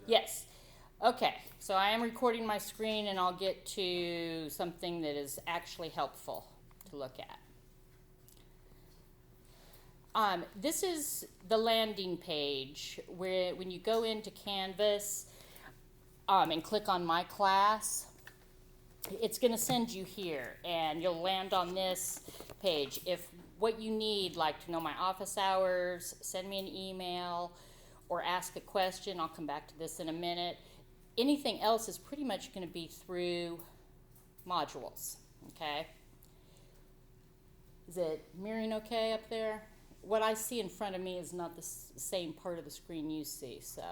Yes. Okay, so I am recording my screen and I'll get to something that is actually helpful to look at. This is the landing page where when you go into Canvas and click on My Class, it's going to send you here and you'll land on this page. If what you need, like to know my office hours, send me an email, or ask a question, I'll come back to this in a minute. Anything else is pretty much going to be through modules, okay? Is it mirroring okay up there? What I see in front of me is not the same part of the screen you see, so.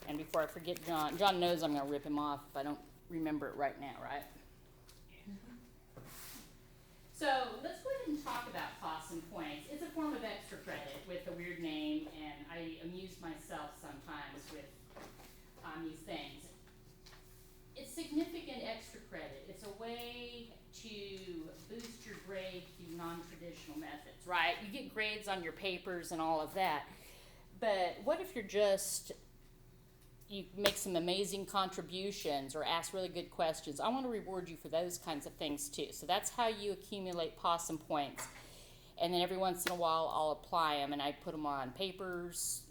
And before I forget John knows I'm going to rip him off if I don't remember it right now, right? So let's go ahead and talk about costs and points. It's a form of extra credit with a weird name, and I amuse myself sometimes with these things. It's significant extra credit. It's a way to boost your grade through non-traditional methods, right? You get grades on your papers and all of that. But what if you make some amazing contributions or ask really good questions? I want to reward you for those kinds of things too. So that's how you accumulate possum points. And then every once in a while I'll apply them and I put them on papers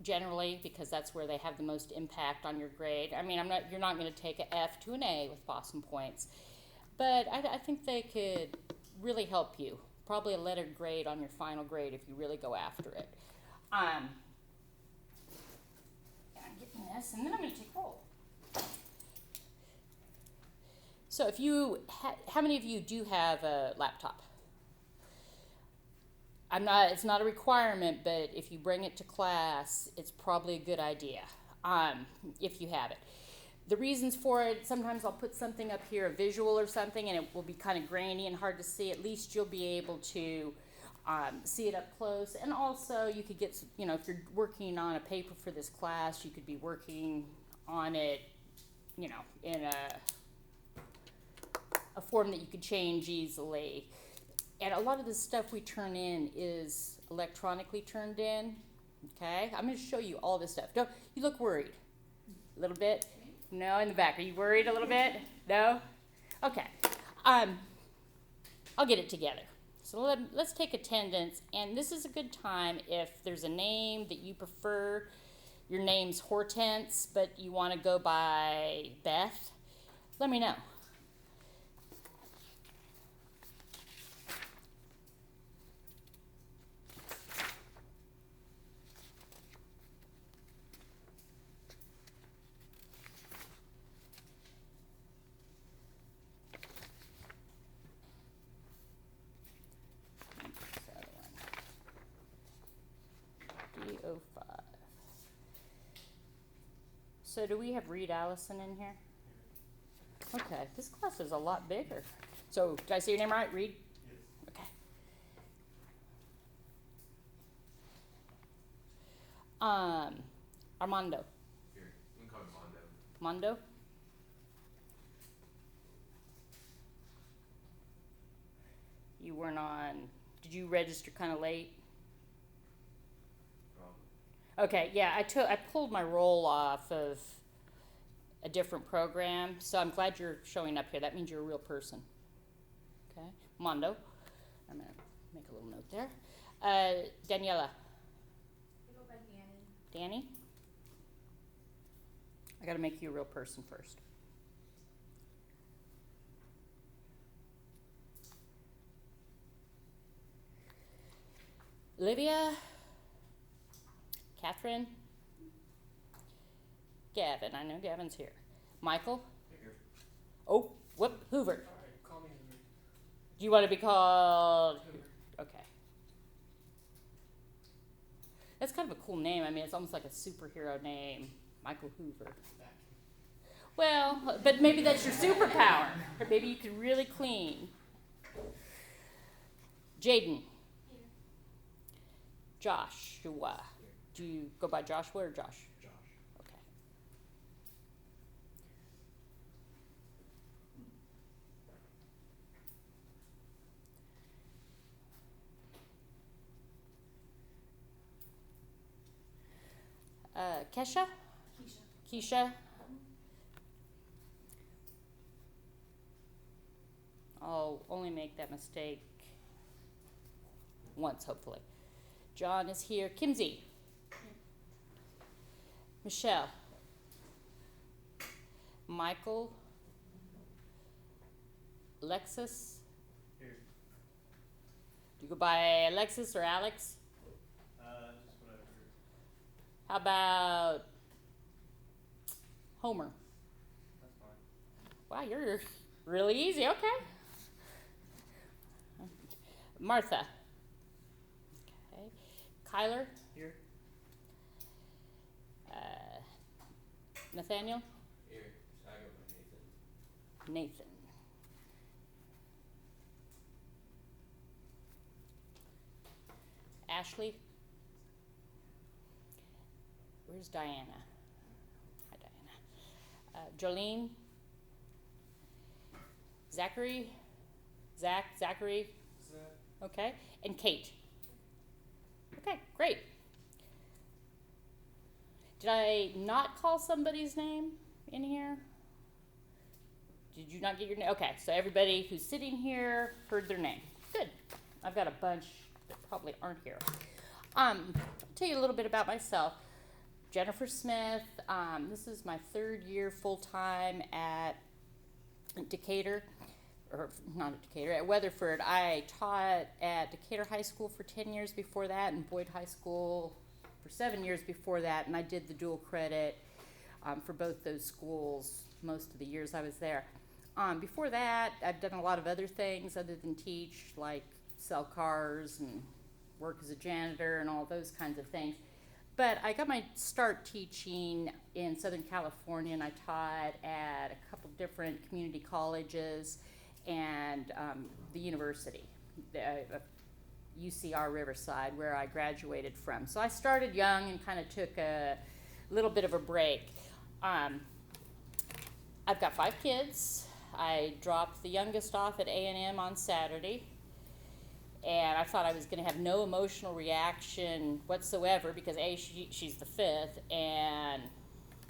generally because that's where they have the most impact on your grade. I mean, you're not going to take an F to an A with possum points, but I think they could really help you. Probably a letter grade on your final grade if you really go after it. I'm getting this, and then I'm going to take roll. So how many of you do have a laptop? It's not a requirement, but if you bring it to class, it's probably a good idea, if you have it. The reasons for it, sometimes I'll put something up here, a visual or something, and it will be kind of grainy and hard to see. At least you'll be able to see it up close. And also you could get, if you're working on a paper for this class, you could be working on it, in a form that you could change easily. And a lot of the stuff we turn in is electronically turned in, okay? I'm going to show you all this stuff. You look worried? A little bit? No, in the back. Are you worried a little bit? No? Okay. I'll get it together. So let's take attendance, and this is a good time if there's a name that you prefer. Your name's Hortense, but you want to go by Beth. Let me know. D05. So do we have Reed Allison in here? Okay, this class is a lot bigger. So did I say your name right, Reed? Yes. Okay. Armando. Here, you can call me Mondo. Mondo? You weren't on, did you register kind of late? Probably. Okay, yeah, I pulled my roll off of a different program, so I'm glad you're showing up here. That means you're a real person. Okay, Mondo. I'm gonna make a little note there. Daniela. I go by Danny. Danny? I gotta make you a real person first. Olivia? Catherine? Gavin, I know Gavin's here. Michael? Here. Oh, whoop, Hoover. Alright, call me Hoover. Do you want to be called? Hoover. Okay. That's kind of a cool name. I mean, it's almost like a superhero name. Michael Hoover. Well, but maybe that's your superpower. Or maybe you can really clean. Jaden. Here. Joshua. Do you go by Joshua or Josh? Josh. Okay. Kesha? Keisha? I'll only make that mistake once, hopefully. John is here. Kimsey? Michelle? Michael? Alexis? Here. Do you go by Alexis or Alex? Just whatever. How about Homer? That's fine. Wow, you're really easy. Okay. Martha. Okay. Kyler. Here. Nathaniel. Here. I go by Nathan. Nathan. Ashley. Where's Diana? Hi, Diana. Jolene. Zachary. Zachary. Is that? Okay. And Kate. Okay, great. Did I not call somebody's name in here? Did you not get your name? Okay, so everybody who's sitting here heard their name. Good. I've got a bunch that probably aren't here. I'll tell you a little bit about myself. Jennifer Smith. This is my 3rd year full-time at Decatur, or not at Decatur, at Weatherford. I taught at Decatur High School for 10 years before that, and Boyd High School for 7 years before that, and I did the dual credit for both those schools most of the years I was there. Before that, I've done a lot of other things other than teach, like sell cars and work as a janitor and all those kinds of things. But I got my start teaching in Southern California, and I taught at a couple different community colleges and the university, UCR Riverside, where I graduated from. So I started young and kind of took a little bit of a break. I've got 5 kids. I dropped the youngest off at A&M on Saturday, and I thought I was going to have no emotional reaction whatsoever because A, she's the 5th, and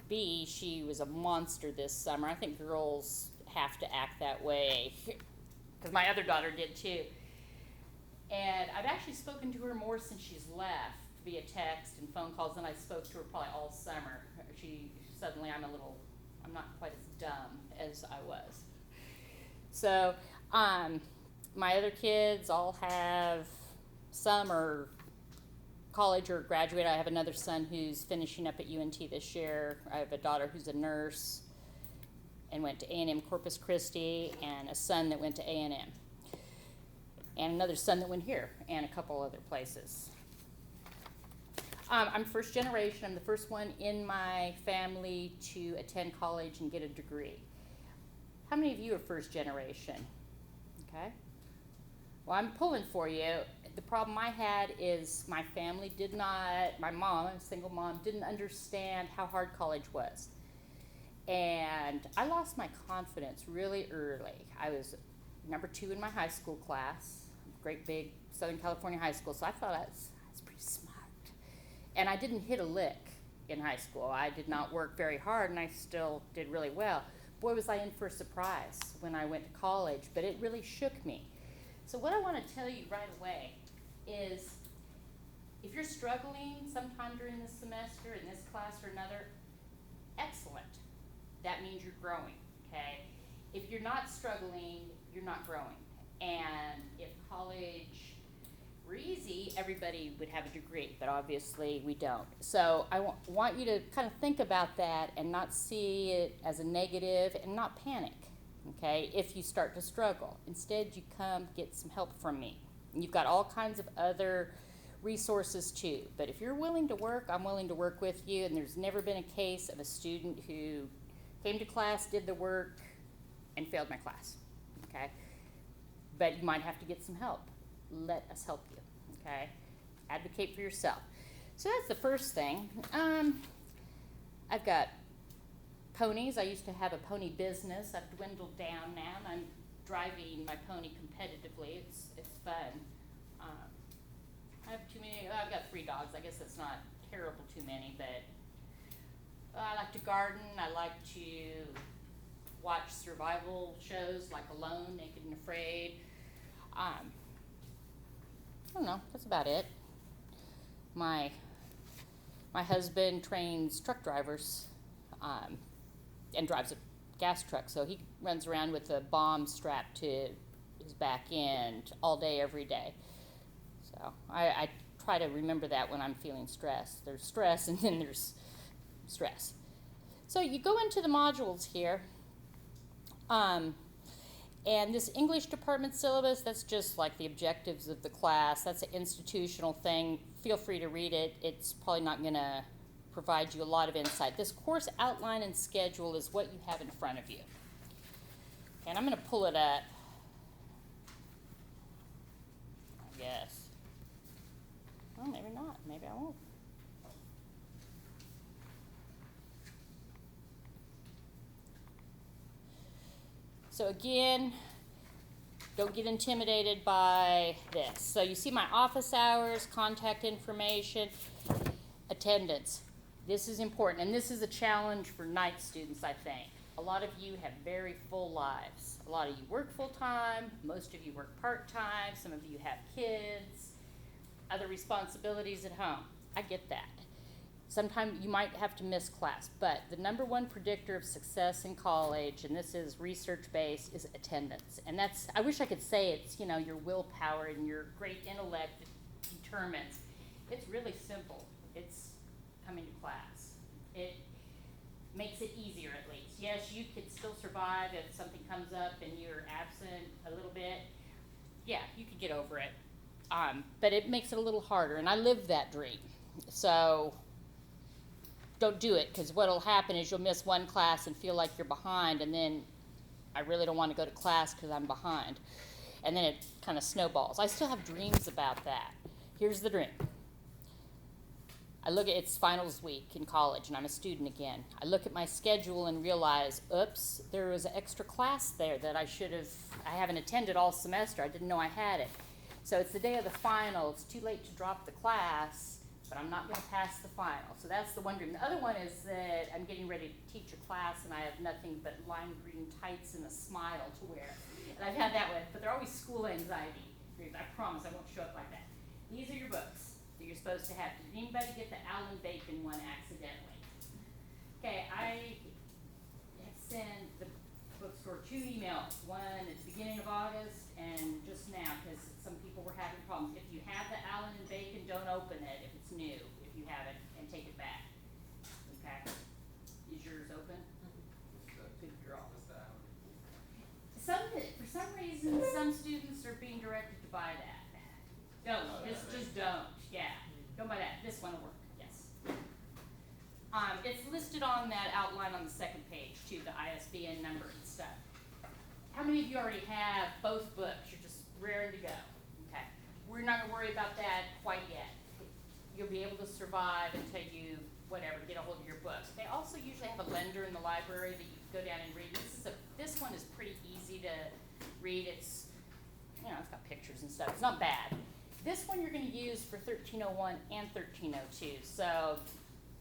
B, she was a monster this summer. I think girls have to act that way because my other daughter did too. And I've actually spoken to her more since she's left via text and phone calls than I spoke to her probably all summer. Suddenly I'm not quite as dumb as I was. So, my other kids all have, some are college or graduate. I have another son who's finishing up at UNT this year. I have a daughter who's a nurse and went to A&M Corpus Christi, and a son that went to A&M. And another son that went here, and a couple other places. I'm first generation. I'm the first one in my family to attend college and get a degree. How many of you are first generation? Okay. Well, I'm pulling for you. The problem I had is my family did not, my mom, a single mom, didn't understand how hard college was. And I lost my confidence really early. I was number 2 in my high school class, great big Southern California high school, so I thought I was pretty smart. And I didn't hit a lick in high school. I did not work very hard, and I still did really well. Boy, was I in for a surprise when I went to college, but it really shook me. So what I want to tell you right away is if you're struggling sometime during this semester, in this class or another, excellent. That means you're growing, okay? If you're not struggling, you're not growing. And if college were easy, everybody would have a degree, but obviously we don't. So I want you to kind of think about that and not see it as a negative and not panic, okay, if you start to struggle. Instead, you come get some help from me. And you've got all kinds of other resources too. But if you're willing to work, I'm willing to work with you, and there's never been a case of a student who came to class, did the work, and failed my class, okay? But you might have to get some help. Let us help you, okay? Advocate for yourself. So that's the first thing. I've got ponies. I used to have a pony business. I've dwindled down now, and I'm driving my pony competitively. It's fun. I have too many. I've got 3 dogs. I guess that's not terrible too many, but I like to garden. I like to watch survival shows like Alone, Naked and Afraid. I don't know. That's about it. My husband trains truck drivers and drives a gas truck, so he runs around with a bomb strapped to his back end all day, every day. So I try to remember that when I'm feeling stressed. There's stress and then there's stress. So you go into the modules here. And this English department syllabus, that's just like the objectives of the class. That's an institutional thing. Feel free to read it. It's probably not going to provide you a lot of insight. This course outline and schedule is what you have in front of you. And I'm going to pull it up. I guess. Well, maybe not. Maybe I won't. So again, don't get intimidated by this. So you see my office hours, contact information, attendance. This is important, and this is a challenge for night students, I think. A lot of you have very full lives. A lot of you work full-time, most of you work part-time, some of you have kids, other responsibilities at home. I get that. Sometimes you might have to miss class, but the number one predictor of success in college, and this is research-based, is attendance. And that's, I wish I could say it's, your willpower and your great intellect that determines. It's really simple. It's coming to class. It makes it easier, at least. Yes, you could still survive if something comes up and you're absent a little bit. Yeah, you could get over it. But it makes it a little harder, and I live that dream. So don't do it, because what'll happen is you'll miss one class and feel like you're behind, and then I really don't want to go to class because I'm behind. And then it kind of snowballs. I still have dreams about that. Here's the dream. I look at, it's finals week in college, and I'm a student again. I look at my schedule and realize, oops, there was an extra class there that I haven't attended all semester. I didn't know I had it. So it's the day of the final. It's too late to drop the class, but I'm not going to pass the final. So that's the one dream. The other one is that I'm getting ready to teach a class, and I have nothing but lime green tights and a smile to wear. And I've had that one, but they're always school anxiety dreams. I promise I won't show up like that. These are your books that you're supposed to have. Did anybody get the Alan Bacon one accidentally? Okay, I have sent the bookstore 2 emails, one at the beginning of August and just now, because some people were having problems. If you have the Allen and Bacon, don't open it if it's new, if you have it, and take it back. Okay? Is yours open? Good girl. For some reason, some students are being directed to buy that. Don't. Just don't. Yeah. Don't buy that. This one will work. Yes. It's listed on that outline on the second page, too, the ISBN number and stuff. How many of you already have both books? You're just raring to go. Okay. We're not going to worry about that quite yet. You'll be able to survive until you, get a hold of your books. They also usually have a lender in the library that you can go down and read. This one is pretty easy to read. It's, it's got pictures and stuff. It's not bad. This one you're going to use for 1301 and 1302. So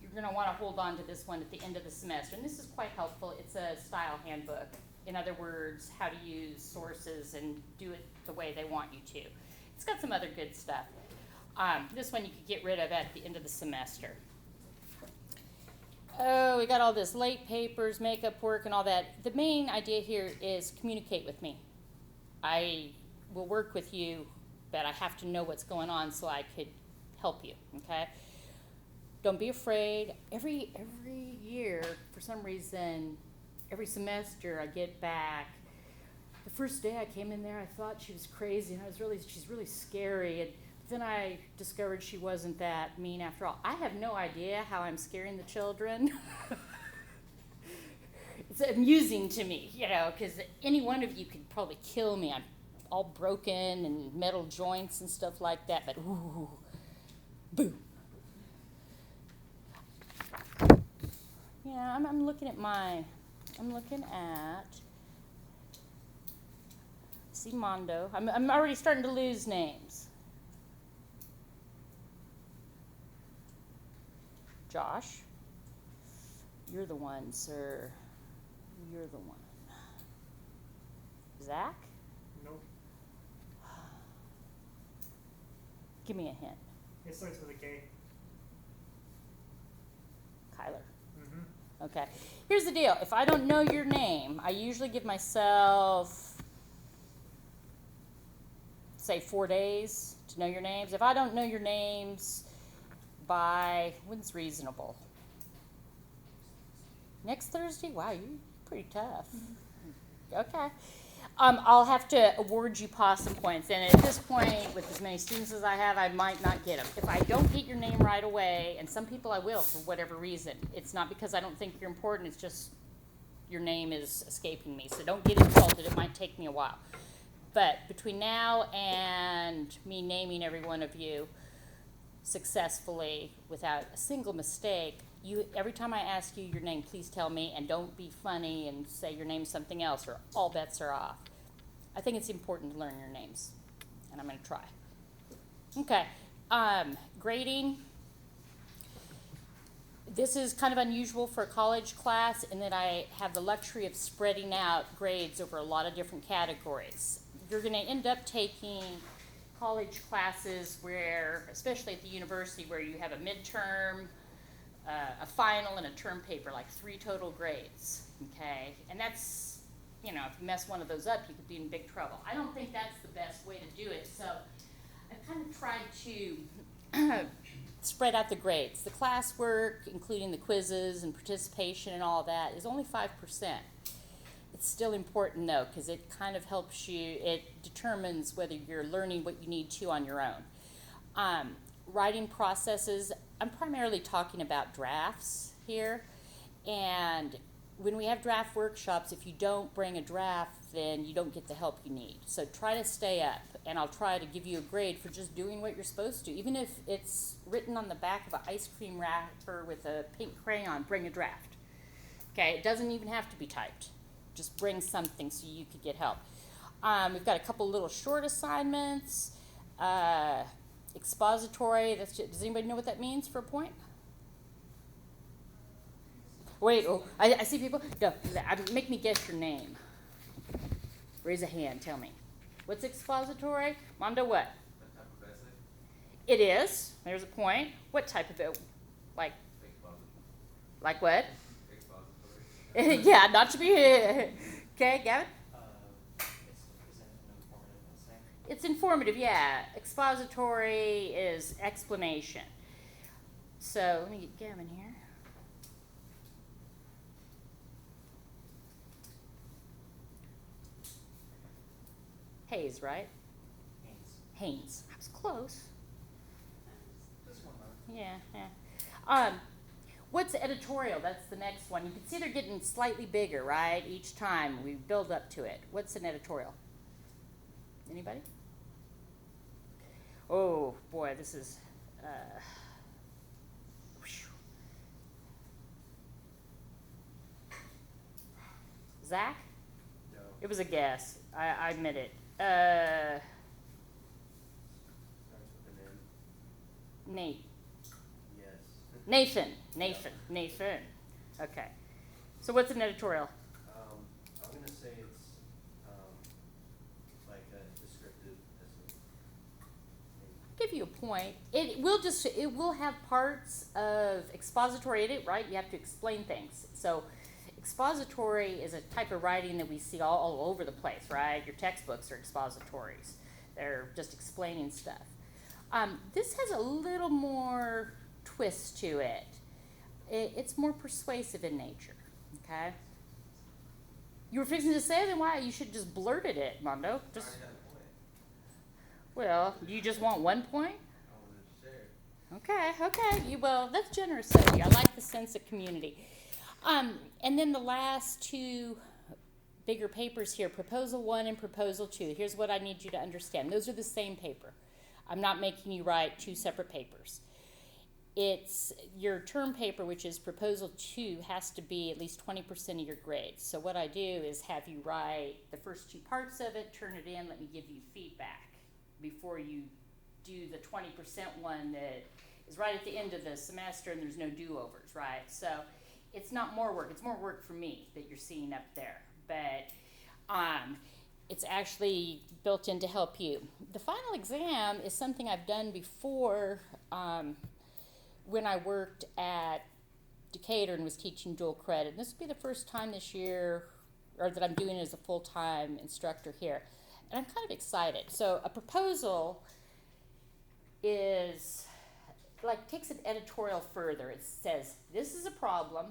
you're going to want to hold on to this one at the end of the semester. And this is quite helpful. It's a style handbook. In other words, how to use sources and do it the way they want you to. It's got some other good stuff. This one you could get rid of at the end of the semester. Oh, we got all this late papers, makeup work, and all that. The main idea here is communicate with me. I will work with you, but I have to know what's going on so I could help you, okay? Don't be afraid. Every year, for some reason, every semester I get back. The first day I came in there, I thought she was crazy, and she's really scary. And then I discovered she wasn't that mean after all. I have no idea how I'm scaring the children. It's amusing to me, because any one of you could probably kill me. I'm all broken and metal joints and stuff like that, but ooh, boom. Yeah, I'm looking at Mondo. I'm already starting to lose names. Josh. You're the one, sir. You're the one. Zach? Nope. Give me a hint. It starts with a K. Kyler. Mm-hmm. Okay. Here's the deal. If I don't know your name, I usually give myself, say, 4 days to know your names. If I don't know your names by, when's reasonable? Next Thursday? Wow, you're pretty tough. Okay. I'll have to award you possum points, and at this point, with as many students as I have, I might not get them. If I don't get your name right away, and some people I will for whatever reason, it's not because I don't think you're important, it's just your name is escaping me. So don't get insulted, it might take me a while. But between now and me naming every one of you successfully without a single mistake, every time I ask you your name, please tell me, and don't be funny and say your name's something else, or all bets are off. I think it's important to learn your names, and I'm going to try. Okay, grading. This is kind of unusual for a college class in that I have the luxury of spreading out grades over a lot of different categories. You're going to end up taking college classes where, especially at the university, where you have a midterm, a final, and a term paper, like 3 total grades, okay? And that's, if you mess one of those up, you could be in big trouble. I don't think that's the best way to do it, so I've kind of tried to spread out the grades. The classwork, including the quizzes and participation and all of that, is only 5%. It's still important, though, because it kind of helps you, it determines whether you're learning what you need to on your own. Writing processes, I'm primarily talking about drafts here, and when we have draft workshops, if you don't bring a draft, then you don't get the help you need. So try to stay up, and I'll try to give you a grade for just doing what you're supposed to. Even if it's written on the back of an ice cream wrapper with a pink crayon, bring a draft. Okay, it doesn't even have to be typed. Just bring something so you could get help. We've got a couple little short assignments. Expository, does anybody know what that means for a point? Wait, I see people. No, make me guess your name. Raise a hand, tell me. What's expository? Mondo, what? That type of essay? It is. There's a point. What type of it? Like what? Expository. Yeah, not to be. Okay, Gavin? Is it an informative essay? It's informative, yeah. Expository is explanation. So let me get Gavin here. Hayes, right? Haynes. I was close. Just one moment. Yeah. What's editorial? That's the next one. You can see they're getting slightly bigger, right? Each time we build up to it. What's an editorial? Anybody? Oh boy, this is. Zach? No. It was a guess. I admit it. Starts with an N. Nate. Yes. Nathan. Okay. So what's an editorial? I'm gonna say it's like a descriptive essay. Give you a point. It will have parts of expository in it, right? You have to explain things. So expository is a type of writing that we see all over the place, right? Your textbooks are expositories. They're just explaining stuff. This has a little more twist to it. It's more persuasive in nature, okay? You were fixing to say, then why? You should just blurted it, Mondo. I Just, already had a point. well, you just want 1 point? I wanted to share. Okay. Well, that's generous of you. I like the sense of community. And then the last 2 bigger papers here, Proposal 1 and Proposal 2. Here's what I need you to understand. Those are the same paper. I'm not making you write 2 separate papers. It's your term paper, which is Proposal 2, has to be at least 20% of your grades. So what I do is have you write the first 2 parts of it, turn it in, let me give you feedback before you do the 20% one that is right at the end of the semester and there's no do-overs, right? So it's not more work, it's more work for me that you're seeing up there. But it's actually built in to help you. The final exam is something I've done before when I worked at Decatur and was teaching dual credit. And this will be the first time this year, or that I'm doing it as a full-time instructor here. And I'm kind of excited. So a proposal is, like, takes an editorial further. It says, this is a problem,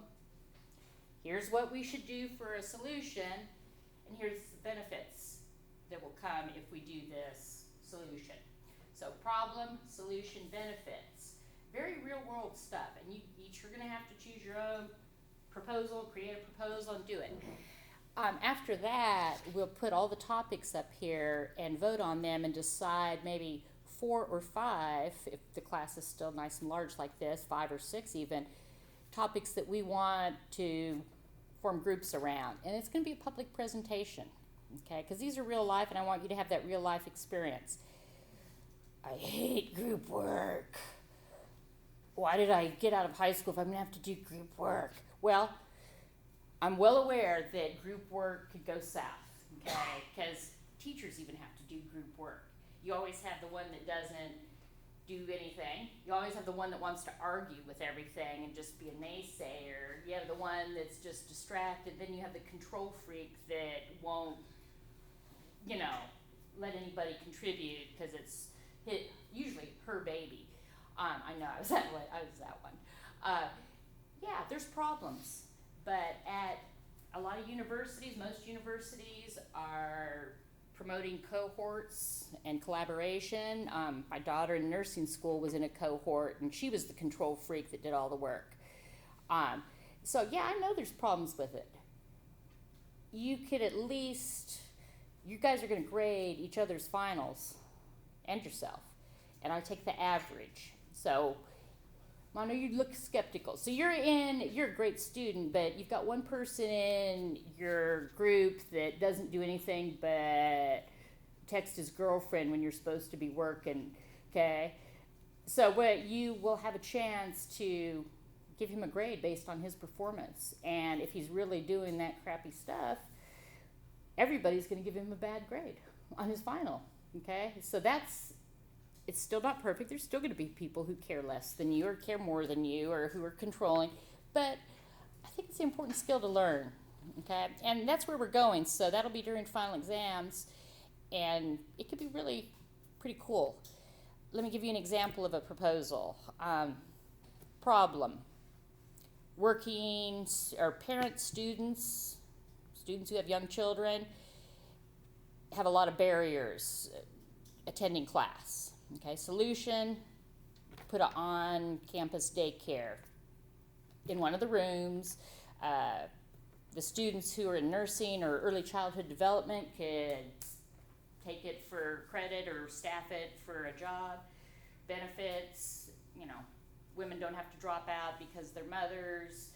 here's what we should do for a solution, and here's the benefits that will come if we do this solution. So problem, solution, benefits. Very real world stuff, and you each are gonna have to choose your own proposal, create a proposal, and do it. After that, we'll put all the topics up here and vote on them and decide maybe 4 or 5, if the class is still nice and large like this, 5 or 6 even, topics that we want to form groups around. And it's going to be a public presentation, okay? Because these are real life, and I want you to have that real life experience. I hate group work. Why did I get out of high school if I'm going to have to do group work? Well, I'm well aware that group work could go south, okay? Because teachers even have to do group work. You always have the one that doesn't do anything. You always have the one that wants to argue with everything and just be a naysayer. You have the one that's just distracted. Then you have the control freak that won't, let anybody contribute because it's usually her baby. I know, I was that one. Yeah, there's problems. But at a lot of universities, most universities are promoting cohorts and collaboration. My daughter in nursing school was in a cohort, and she was the control freak that did all the work. So yeah, I know there's problems with it. You could at least, you guys are gonna grade each other's finals and yourself, and I take the average. So, Mono, you look skeptical. So you're a great student, but you've got one person in your group that doesn't do anything but text his girlfriend when you're supposed to be working, okay? So you will have a chance to give him a grade based on his performance. And if he's really doing that crappy stuff, everybody's gonna give him a bad grade on his final, okay? So it's still not perfect. There's still going to be people who care less than you or care more than you or who are controlling. But I think it's an important skill to learn, okay? And that's where we're going. So that'll be during final exams, and it could be really pretty cool. Let me give you an example of a proposal. Problem. Working or parents, students who have young children have a lot of barriers attending class. Okay, solution, put an on-campus daycare in one of the rooms. The students who are in nursing or early childhood development could take it for credit or staff it for a job. Benefits, women don't have to drop out because they're mothers.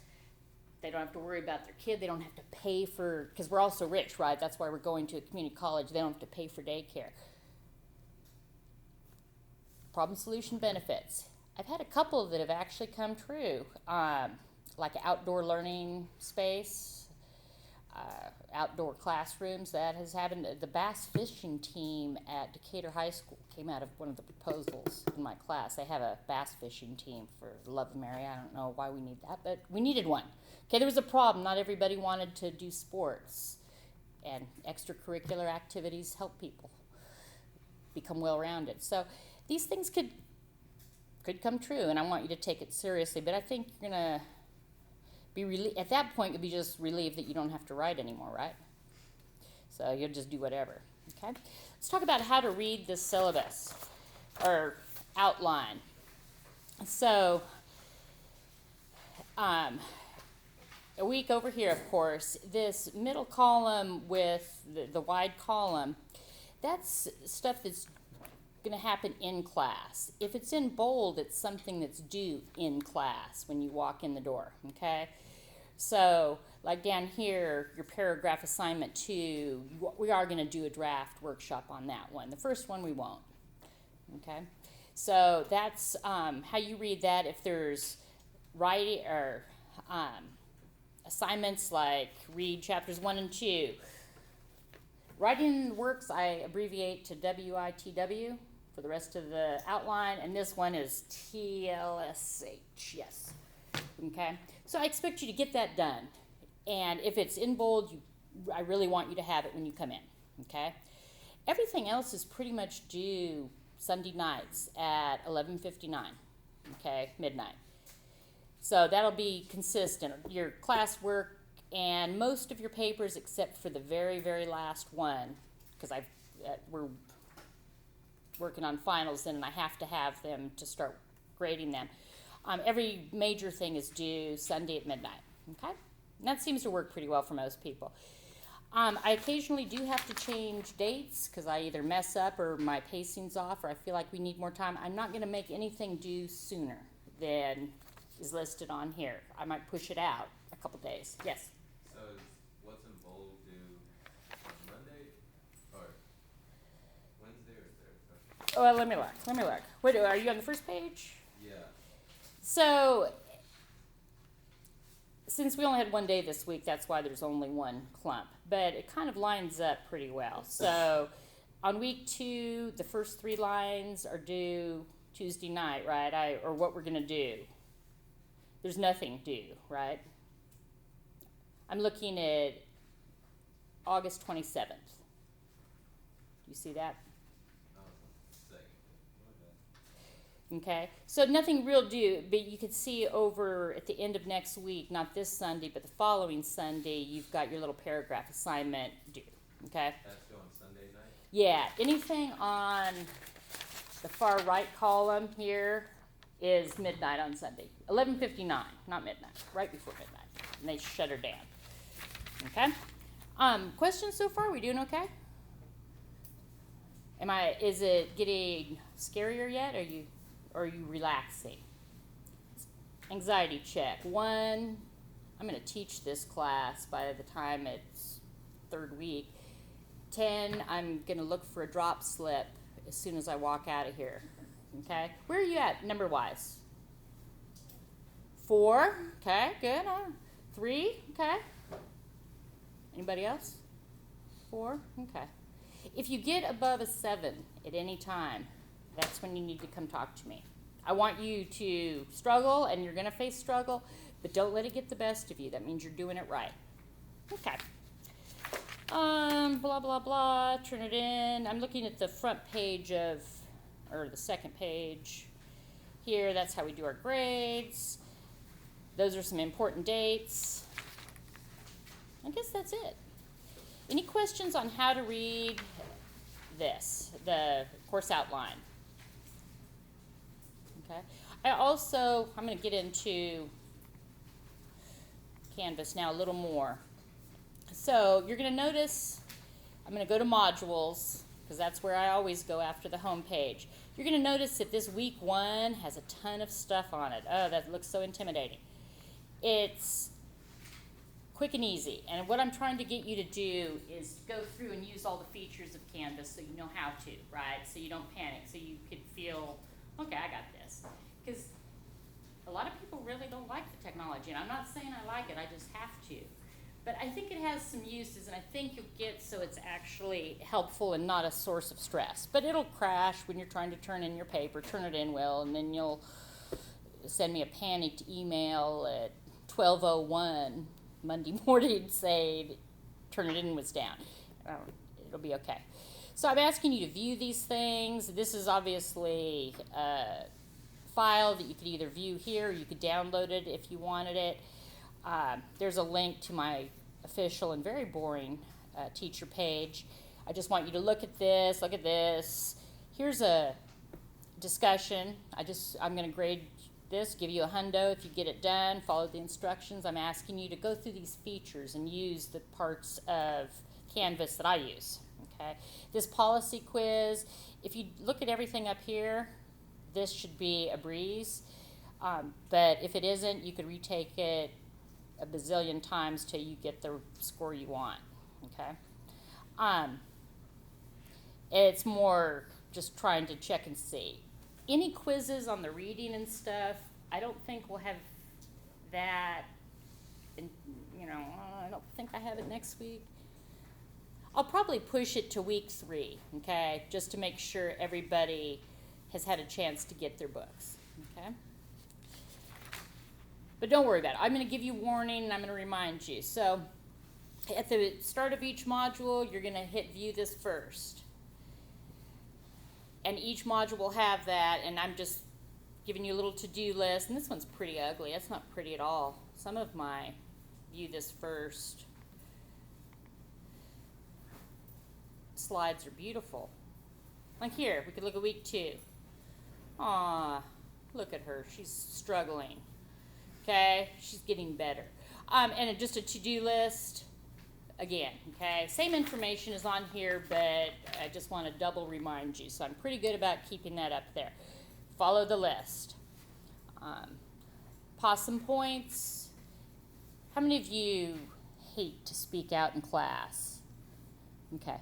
They don't have to worry about their kid. They don't have to pay for, because we're all so rich, right? That's why we're going to a community college. They don't have to pay for daycare. Problem, solution, benefits. I've had a couple that have actually come true, like an outdoor learning space, outdoor classrooms. That has happened. The bass fishing team at Decatur High School came out of one of the proposals in my class. They have a bass fishing team, for the love of Mary. I don't know why we need that, but we needed one. Okay, there was a problem. Not everybody wanted to do sports, and extracurricular activities help people become well-rounded. So these things could come true, and I want you to take it seriously. But I think you're gonna be at that point. You'll be just relieved that you don't have to write anymore, right? So you'll just do whatever. Okay. Let's talk about how to read this syllabus or outline. So a week over here, of course, this middle column with the wide column, that's stuff that's going to happen in class. If it's in bold, it's something that's due in class when you walk in the door, okay? So, like down here, your paragraph assignment 2, we are going to do a draft workshop on that one. The first one we won't, okay? So that's how you read that. If there's writing or assignments like read chapters 1 and 2. Writing works I abbreviate to WITW for the rest of the outline, and this one is TLSH, yes. Okay, so I expect you to get that done, and if it's in bold, I really want you to have it when you come in, okay? Everything else is pretty much due Sunday nights at 11:59, okay, midnight. So that'll be consistent. Your classwork and most of your papers, except for the very, very last one, because we're working on finals then, and I have to have them to start grading them. Every major thing is due Sunday at midnight, okay? And that seems to work pretty well for most people. I occasionally do have to change dates because I either mess up or my pacing's off or I feel like we need more time. I'm not going to make anything due sooner than is listed on here. I might push it out a couple days. Yes? So is what's in bold due on Monday or Wednesday or Thursday? Oh, well, let me look. Wait, are you on the first page? Yeah. So, since we only had one day this week, that's why there's only one clump. But it kind of lines up pretty well. So, on week 2, the first 3 lines are due Tuesday night, right? Or what we're going to do. There's nothing due, right? I'm looking at August 27th. Do you see that? Second. Okay, so nothing real due, but you can see over at the end of next week, not this Sunday, but the following Sunday, you've got your little paragraph assignment due, okay? That's due on Sunday night? Yeah, anything on the far right column here is midnight on Sunday. 11:59, not midnight, right before midnight, and they shut her down, okay? Questions so far? We doing okay? Is it getting scarier yet? Or are you relaxing? Anxiety check. 1, I'm going to teach this class by the time it's 3rd week. 10, I'm going to look for a drop slip as soon as I walk out of here. Okay? Where are you at number-wise? 4, okay, good. 3, okay. Anybody else? 4, okay. If you get above a 7 at any time, that's when you need to come talk to me. I want you to struggle, and you're going to face struggle, but don't let it get the best of you. That means you're doing it right. Okay. Blah, blah, blah. Turn it in. I'm looking at the front page or the second page here. That's how we do our grades. Those are some important dates. I guess that's it. Any questions on how to read this, the course outline? Okay. I'm going to get into Canvas now a little more. So you're going to notice, I'm going to go to modules, because that's where I always go after the home page. You're going to notice that this week 1 has a ton of stuff on it. Oh, that looks so intimidating. It's quick and easy. And what I'm trying to get you to do is go through and use all the features of Canvas so you know how to, right? So you don't panic, so you could feel, okay, I got this. Because a lot of people really don't like the technology, and I'm not saying I like it, I just have to. But I think it has some uses, and I think you'll get so it's actually helpful and not a source of stress. But it'll crash when you're trying to turn in your paper. Turn it in, Will, and then you'll send me a panicked email at 12:01 Monday morning saying turn it in was down. It'll be okay. So I'm asking you to view these things. This is obviously a file that you could either view here or you could download it if you wanted it. There's a link to my official and very boring teacher page. I just want you to look at this. Here's a discussion. I'm going to grade this, give you a hundo if you get it done, follow the instructions. I'm asking you to go through these features and use the parts of Canvas that I use. Okay. This policy quiz, if you look at everything up here, this should be a breeze. But if it isn't, you could retake it a bazillion times till you get the score you want. Okay. It's more just trying to check and see. Any quizzes on the reading and stuff, I don't think we'll have that and, I don't think I have it next week. I'll probably push it to week 3, okay, just to make sure everybody has had a chance to get their books, okay? But don't worry about it. I'm going to give you warning, and I'm going to remind you. So at the start of each module, you're going to hit view this first. And each module will have that, and I'm just giving you a little to-do list. And this one's pretty ugly. That's not pretty at all. Some of my view this first slides are beautiful. Like here, we could look at week 2. Aw, look at her. She's struggling. Okay, she's getting better. And just a to-do list. Again, okay, same information is on here, but I just want to double remind you. So I'm pretty good about keeping that up there. Follow the list. Possum points. How many of you hate to speak out in class? Okay.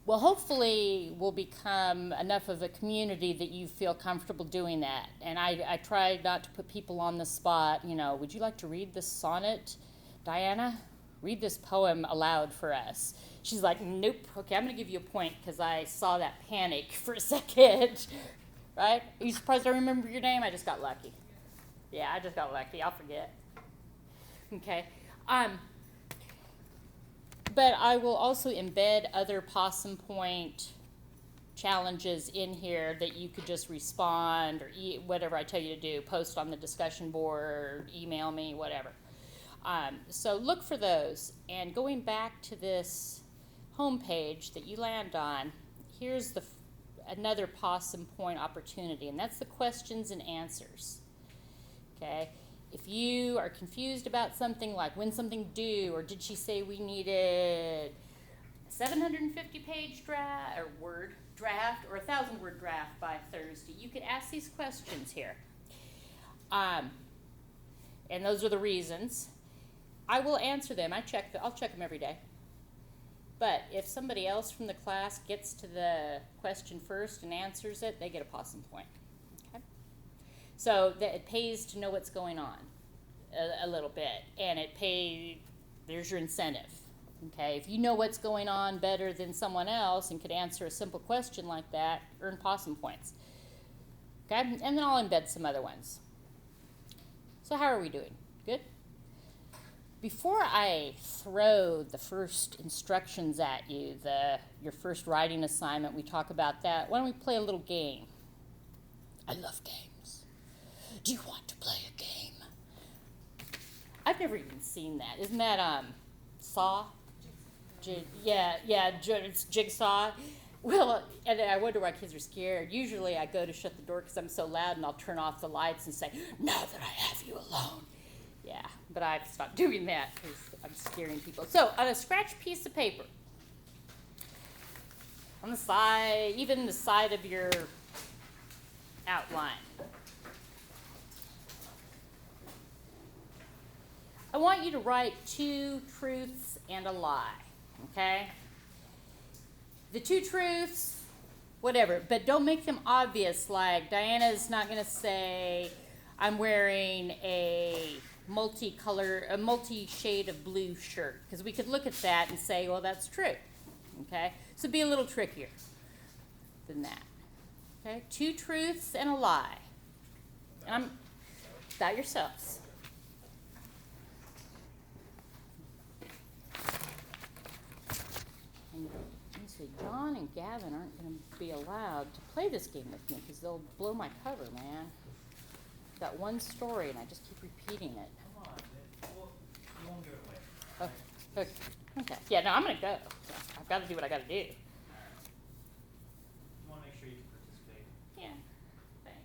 Well, hopefully we'll become enough of a community that you feel comfortable doing that. And I try not to put people on the spot. Would you like to read this sonnet, Diana? Read this poem aloud for us. She's like, nope. Okay, I'm going to give you a point because I saw that panic for a second. Right? Are you surprised I remember your name? I just got lucky. Yeah, I just got lucky. I'll forget. Okay. But I will also embed other Possum Point challenges in here that you could just respond or whatever I tell you to do, post on the discussion board, email me, whatever. So look for those. And going back to this homepage that you land on, here's another Possum Point opportunity, and that's the questions and answers. Okay? If you are confused about something like when something due, or did she say we needed a 750-page draft or word draft or a 1,000-word draft by Thursday, you could ask these questions here. And those are the reasons. I will answer them. I'll check them every day. But if somebody else from the class gets to the question first and answers it, they get a Possum Point. Okay? So it pays to know what's going on a little bit, and there's your incentive. Okay, if you know what's going on better than someone else and could answer a simple question like that, earn Possum Points. Okay, and then I'll embed some other ones. So how are we doing? Good? Before I throw the first instructions at you, your first writing assignment, we talk about that, why don't we play a little game? I love games. Do you want to play a game? I've never even seen that. Isn't that Saw? It's Jigsaw. Well, and I wonder why kids are scared. Usually I go to shut the door because I'm so loud, and I'll turn off the lights and say, now that I have you alone. Yeah, but I've stopped doing that because I'm scaring people. So on a scratch piece of paper, on the side, even the side of your outline, I want you to write 2 truths and a lie, okay? The 2 truths, whatever, but don't make them obvious, like Diana's not going to say, I'm wearing a multi-shade of blue shirt, because we could look at that and say, well, that's true, okay? So be a little trickier than that, okay? 2 truths and a lie. And about yourselves. And say, John and Gavin aren't going to be allowed to play this game with me because they'll blow my cover, man. I've got one story and I just keep repeating it. Come on, you won't give it away. Okay. Yeah, no, I'm going to go. I've got to do what I got to do. You want to make sure you can participate. Yeah. Thanks.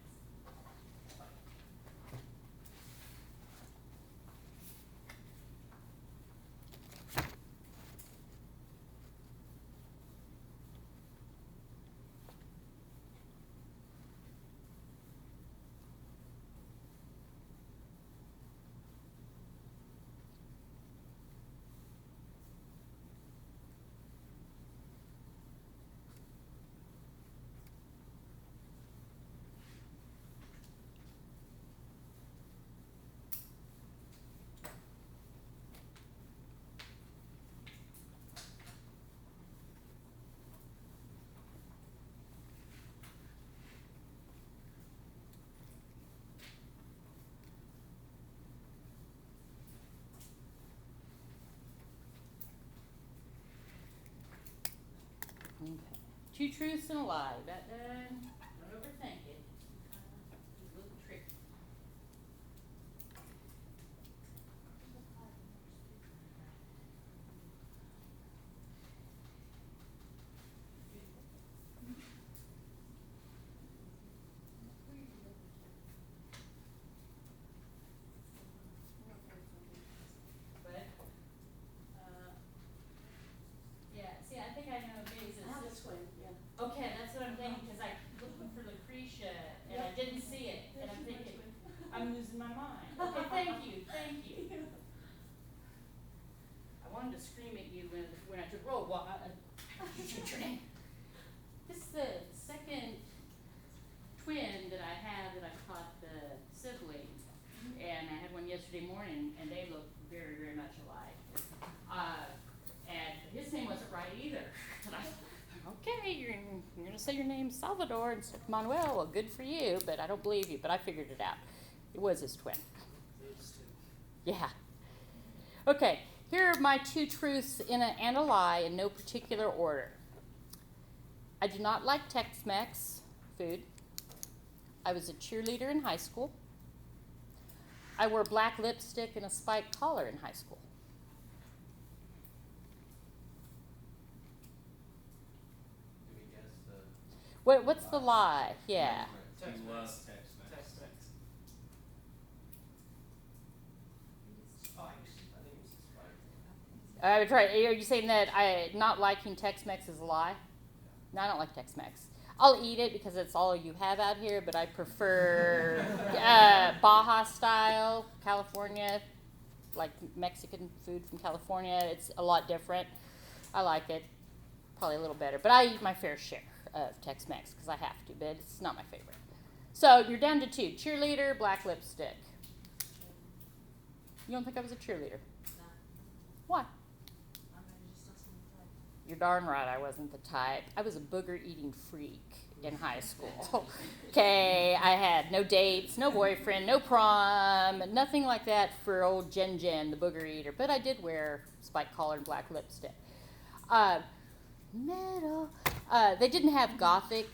Okay. Two truths and a lie. That done. Don't overthink it. It's a little tricky. But, yeah, see, I think I know Basil. I have a twin, yeah. Okay, that's what I'm thinking, cause I looked for Lucretia and I didn't see it, and I'm thinking, I'm losing my mind. Okay, thank you. I wanted to scream at you when I took roll, your name. This is the second twin that I have that I taught the siblings, and I had one yesterday morning, and they look very, very much alike. And his name wasn't right either. And okay, you're gonna say your name's Salvador instead of Manuel. Well, good for you, but I don't believe you. But I figured it out. It was his twin. Those two. Yeah. Okay, here are my two truths and a lie in no particular order. I do not like Tex-Mex food. I was a cheerleader in high school. I wore black lipstick and a spiked collar in high school. Do we guess What's the lie? Yeah. Tex-Mex. You love Tex-Mex. Tex-Mex. Spikes. I think it's the spikes. I would try. Are you saying that I not liking Tex-Mex is a lie? No, I don't like Tex-Mex. I'll eat it because it's all you have out here, but I prefer Baja style, California, like Mexican food from California. It's a lot different. I like it, probably a little better. But I eat my fair share of Tex-Mex because I have to, but it's not my favorite. So you're down to two. Cheerleader, black lipstick. You don't think I was a cheerleader? No, Why? I'm just not some type. You're darn right I wasn't the type. I was a booger-eating freak in high school. Okay, I had no dates, no boyfriend, no prom, nothing like that for old Jen, the booger eater. But I did wear spiked collar and black lipstick. Metal. They didn't have gothic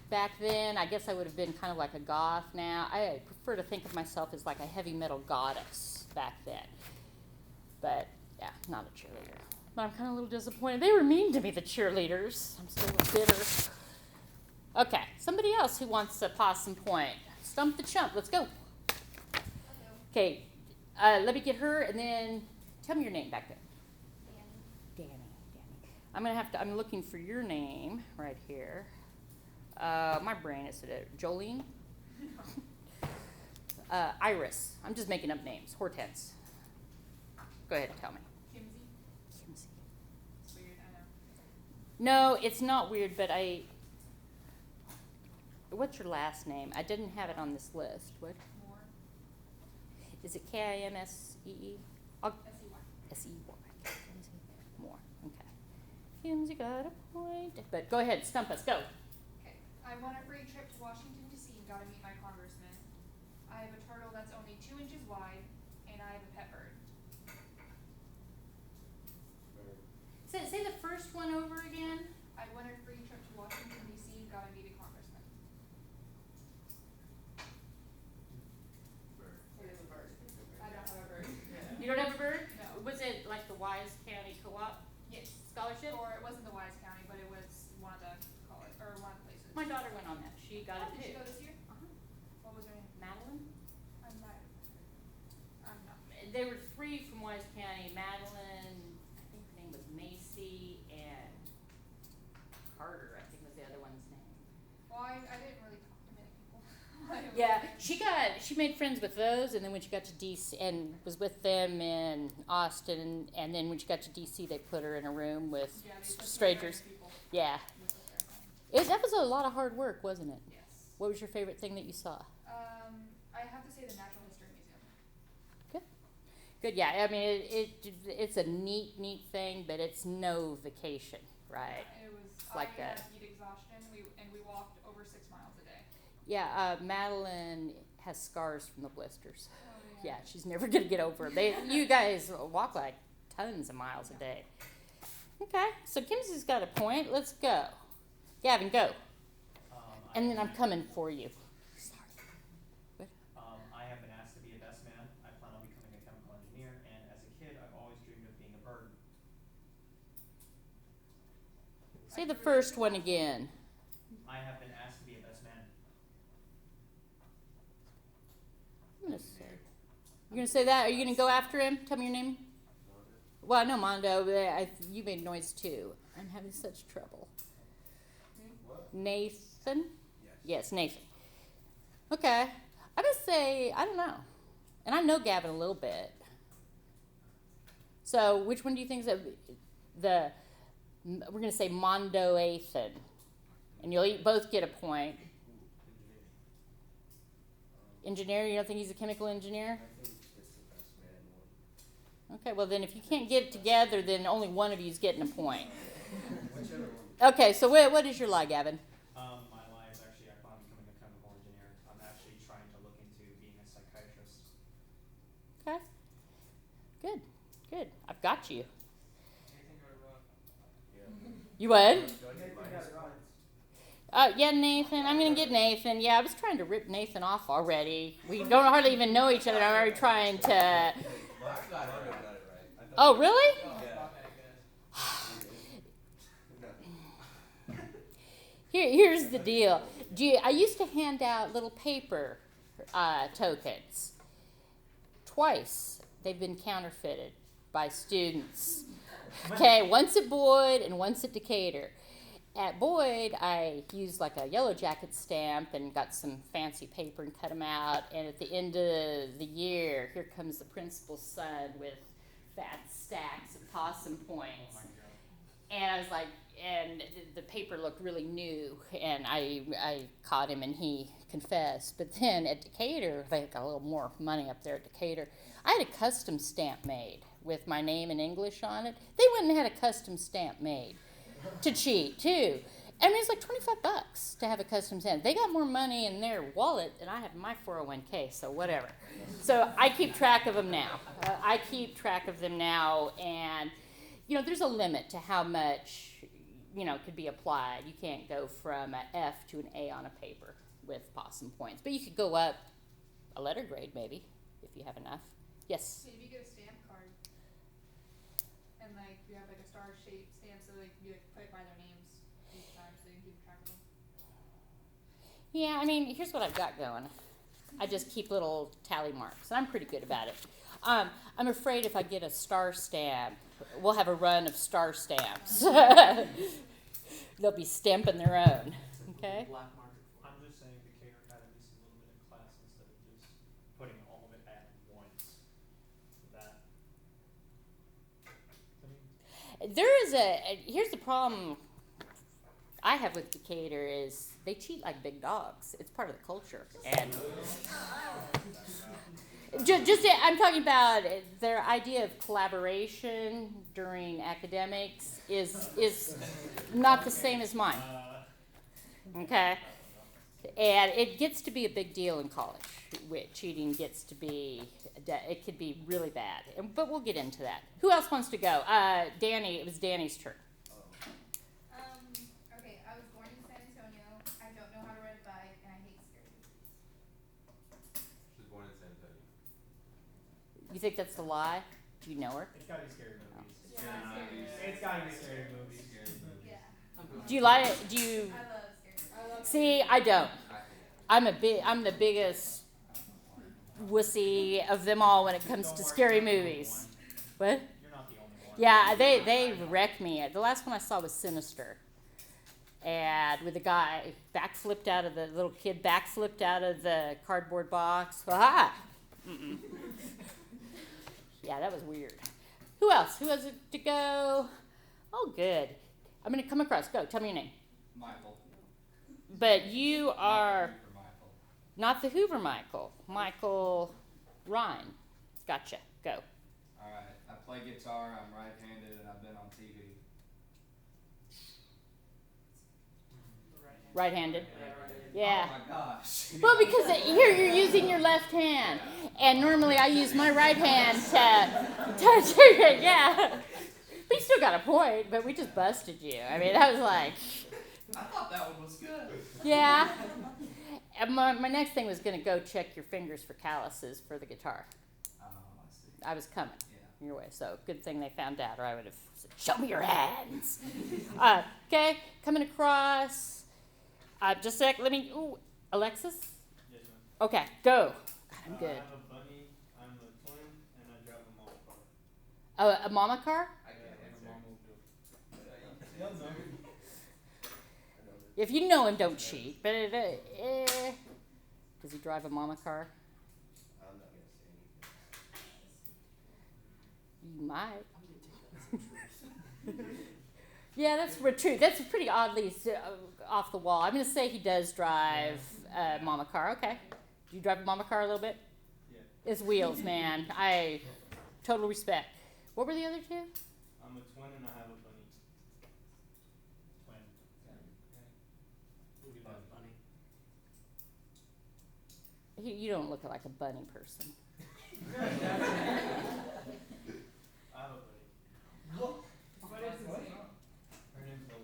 back then. I guess I would have been kind of like a goth now. I prefer to think of myself as like a heavy metal goddess back then. But yeah, not a cheerleader. But I'm kind of a little disappointed. They were mean to me, the cheerleaders. I'm still bitter. Okay, somebody else who wants to possum point. Stump the chump. Let's go. Okay, let me get her, and then tell me your name back there. Danny. I'm looking for your name right here. My brain is Jolene. Iris. I'm just making up names. Hortense. Go ahead and tell me. Kimsey. It's weird, I know. No, it's not weird, but what's your last name? I didn't have it on this list. What? More. Is it Kimsee? S-E-Y. S-E-Y. More. Okay. Kimsey got a point. But go ahead, stump us. Go. Okay. I won a free trip to Washington, D.C. and got to meet my congressman. I have a turtle that's only 2 inches wide, and I have a pet bird. Say the first one over again. I won a free trip to Washington, D.C. and got to meet a congressman. bird. It is a bird. I don't have a bird. You don't have a bird? No. Was it like the Wise County Co-op Yes. scholarship? Or it wasn't the Wise County, but it was one of the college, or one of the places. My daughter went on that. She got Oh, it did she too. go this year? Uh-huh. What was her name? Madeline? I'm not. There were 3 from Wise County. Madeline, I think her name was Macy, and Carter, I think was the other one's name. Well, I didn't really talk to many people. I don't Yeah, really- she made friends with those, and then when she got to DC and was with them in Austin, and then when she got to DC, they put her in a room with Yeah, they put strangers. random people Yeah, with their home. that was a lot of hard work, wasn't it? Yes. What was your favorite thing that you saw? I have to say the Natural History Museum. Good, yeah. I mean, it's a neat thing, but it's no vacation, right? It was. like I had a- heat exhaustion. We walked over 6 miles a day. Yeah, Madeline has scars from the blisters. Oh, Yeah, she's never gonna get over them. You guys walk like tons of miles a day. Okay, so Kimsey's got a point. Let's go. Gavin, go. And then I'm coming for you. I have been asked to be a best man. I plan on becoming a chemical engineer, and as a kid, I've always dreamed of being a bird. Say the first one again. I have been asked to be a best man. I'm gonna say. You're gonna say that? Are you gonna go after him? Tell me your name. Well, I know Mondo, but you made noise too. I'm having such trouble. What? Nathan? Yes, Nathan. Okay. I'm gonna say, I don't know. And I know Gavin a little bit. So which one do you think is we're gonna say Mondo Athan. And you'll both get a point. Engineer, you don't think he's a chemical engineer? I think it's the best man one. Okay, well then if you can't get it together, then only one of you is getting a point. Whichever one. Okay, so what is your lie, Gavin? My lie is actually I plan on becoming a chemical engineer. I'm actually trying to look into being a psychiatrist. Okay. Good, good. I've got you. Anything right, Rob? Yeah. You what? Do I get minus points? Yeah, Nathan. I'm gonna get Nathan. Yeah, I was trying to rip Nathan off already. We don't hardly even know each other. I'm already trying to. Mark got it right. Oh, really? Yeah. Here's the deal. I used to hand out little paper tokens. Twice they've been counterfeited by students. Okay, once at Boyd and once at Decatur. At Boyd, I used like a yellow jacket stamp and got some fancy paper and cut them out. And at the end of the year, here comes the principal's son with fat stacks of possum points. And I was like, and the paper looked really new. And I caught him and he confessed. But then at Decatur, they got a little more money up there at Decatur. I had a custom stamp made with my name in English on it. They went and had a custom stamp made. To cheat too. I mean, it's like $25 to have a custom stamp. They got more money in their wallet than I have in my 401k, so whatever. So I keep track of them now. And there's a limit to how much could be applied. You can't go from an F to an A on a paper with possum points, but you could go up a letter grade maybe if you have enough. Yes. Maybe get a stamp card. And you have a star-shaped stamp so they can put by their names each time so you can keep track of them. Yeah, I mean, here's what I've got going. I just keep little tally marks, and I'm pretty good about it. I'm afraid if I get a star stamp, we'll have a run of star stamps. They'll be stamping their own, okay? Black market. I'm just saying Decatur got at least a little bit of class instead of just putting all of it at once. Here's the problem I have with Decatur is they cheat like big dogs. It's part of the culture. And I'm talking about their idea of collaboration during academics is not the same as mine. Okay? And it gets to be a big deal in college. Cheating gets to be, it could be really bad. But we'll get into that. Who else wants to go? Danny, it was Danny's turn. Okay, I was born in San Antonio. I don't know how to ride a bike, and I hate scary movies. She was born in San Antonio. You think that's a lie? Do you know her? It's gotta be scary movies. Yeah, scary. It's gotta be scary movies. Yeah. Do you like it? Do you I love scary movies. see? I don't. I hate I'm the biggest wussy of them all when it comes to scary movies. What? You're not the only one. Yeah, they wrecked me. The last one I saw was Sinister. And with the guy the little kid backflipped out of the cardboard box. Ah! Mm-mm. Yeah, that was weird. Who else? Who has it to go? Oh, good. I'm going to come across. Go. Tell me your name. Michael. But you are Michael. not the Hoover Michael. Michael Ryan. Gotcha. Go. Alright, I play guitar, I'm right-handed, and I've been on TV. Right-handed. Yeah. Oh my gosh. Well, because here you're using your left hand, and normally I use my right hand to yeah. But you still got a point, but we just busted you. I mean, that was like, I thought that one was good. yeah. And my next thing was going to go check your fingers for calluses for the guitar. Oh, I see. I was coming Yeah. your way, so good thing they found out, or I would have said, show me your hands. Okay, coming across. Just a sec, let me, ooh, Alexis? Yes, ma'am. Okay, go. God, I'm good. I have a bunny, I'm a twin, and I drive a mama car. Oh, a mama car? I can't answer. My mom will do. No, No, no. If you know him, don't cheat. But does he drive a mama car? I'm not gonna say anything. You might. Yeah, that's true. That's pretty oddly off the wall. I'm going to say he does drive a mama car. Okay. Do you drive a mama car a little bit? Yeah. It's wheels, man. I total respect. What were the other two? I'm a twin and I have a bunny. Twin. Who got bunny? You don't look like a bunny person. I have a bunny. What is his name? Her name's Lola.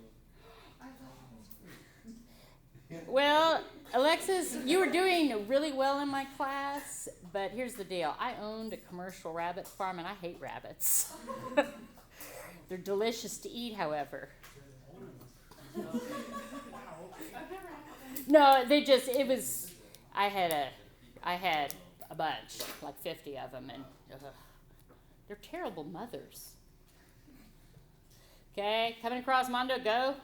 Well, Alexis, you were doing really well in my class, but here's the deal. I owned a commercial rabbit farm, and I hate rabbits. They're delicious to eat, however. No, I had a bunch, like 50 of them, and they're terrible mothers. Okay, coming across, Mondo, go.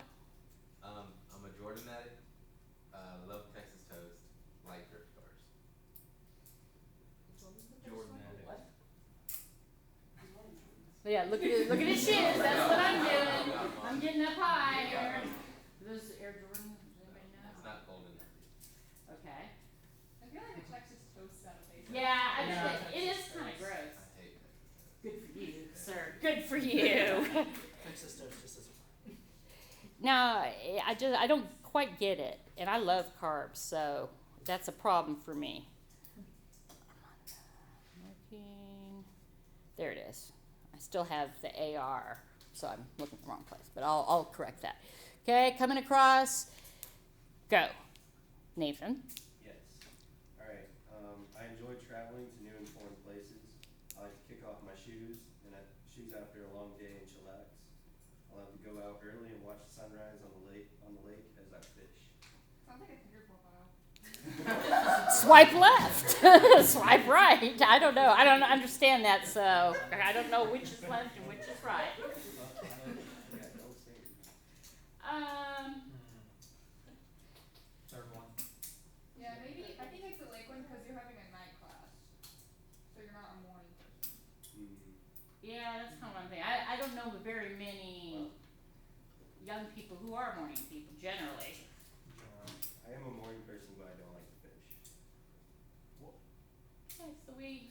I'm a Jordan addict. Love Texas toast. Like drift cars. Jordan addict. Yeah, look at his shoes. That's what I'm doing. I'm getting up higher. Those Air Jordan, does anybody know? It's not cold enough. Okay. I feel like the Texas toast sound tastes. Yeah, it is kind of gross. I hate Texas toast. Good for you, sir. Good for you. Texas toast just isn't. Now, I don't quite get it, and I love carbs, so that's a problem for me. Working. There it is. I still have the AR, so I'm looking in the wrong place, but I'll correct that. Okay, coming across. Go. Nathan. Yes. Alright, I enjoy traveling to new and foreign places. I like to kick off my shoes after a long day and chillax. I love to go out early and watch the sunrise on the lake as I fish. Sounds like a Tinder profile. Swipe left. Swipe right. I don't know. I don't understand that, so I don't know which is left and which is right. Yeah, don't say it. Third one. Yeah, maybe, I think it's a lake one because you're having a night class. So you're not a morning person. Yeah, that's kind of one thing. I don't know very many young people who are morning people generally. I am a morning person, but I don't like to fish. Okay,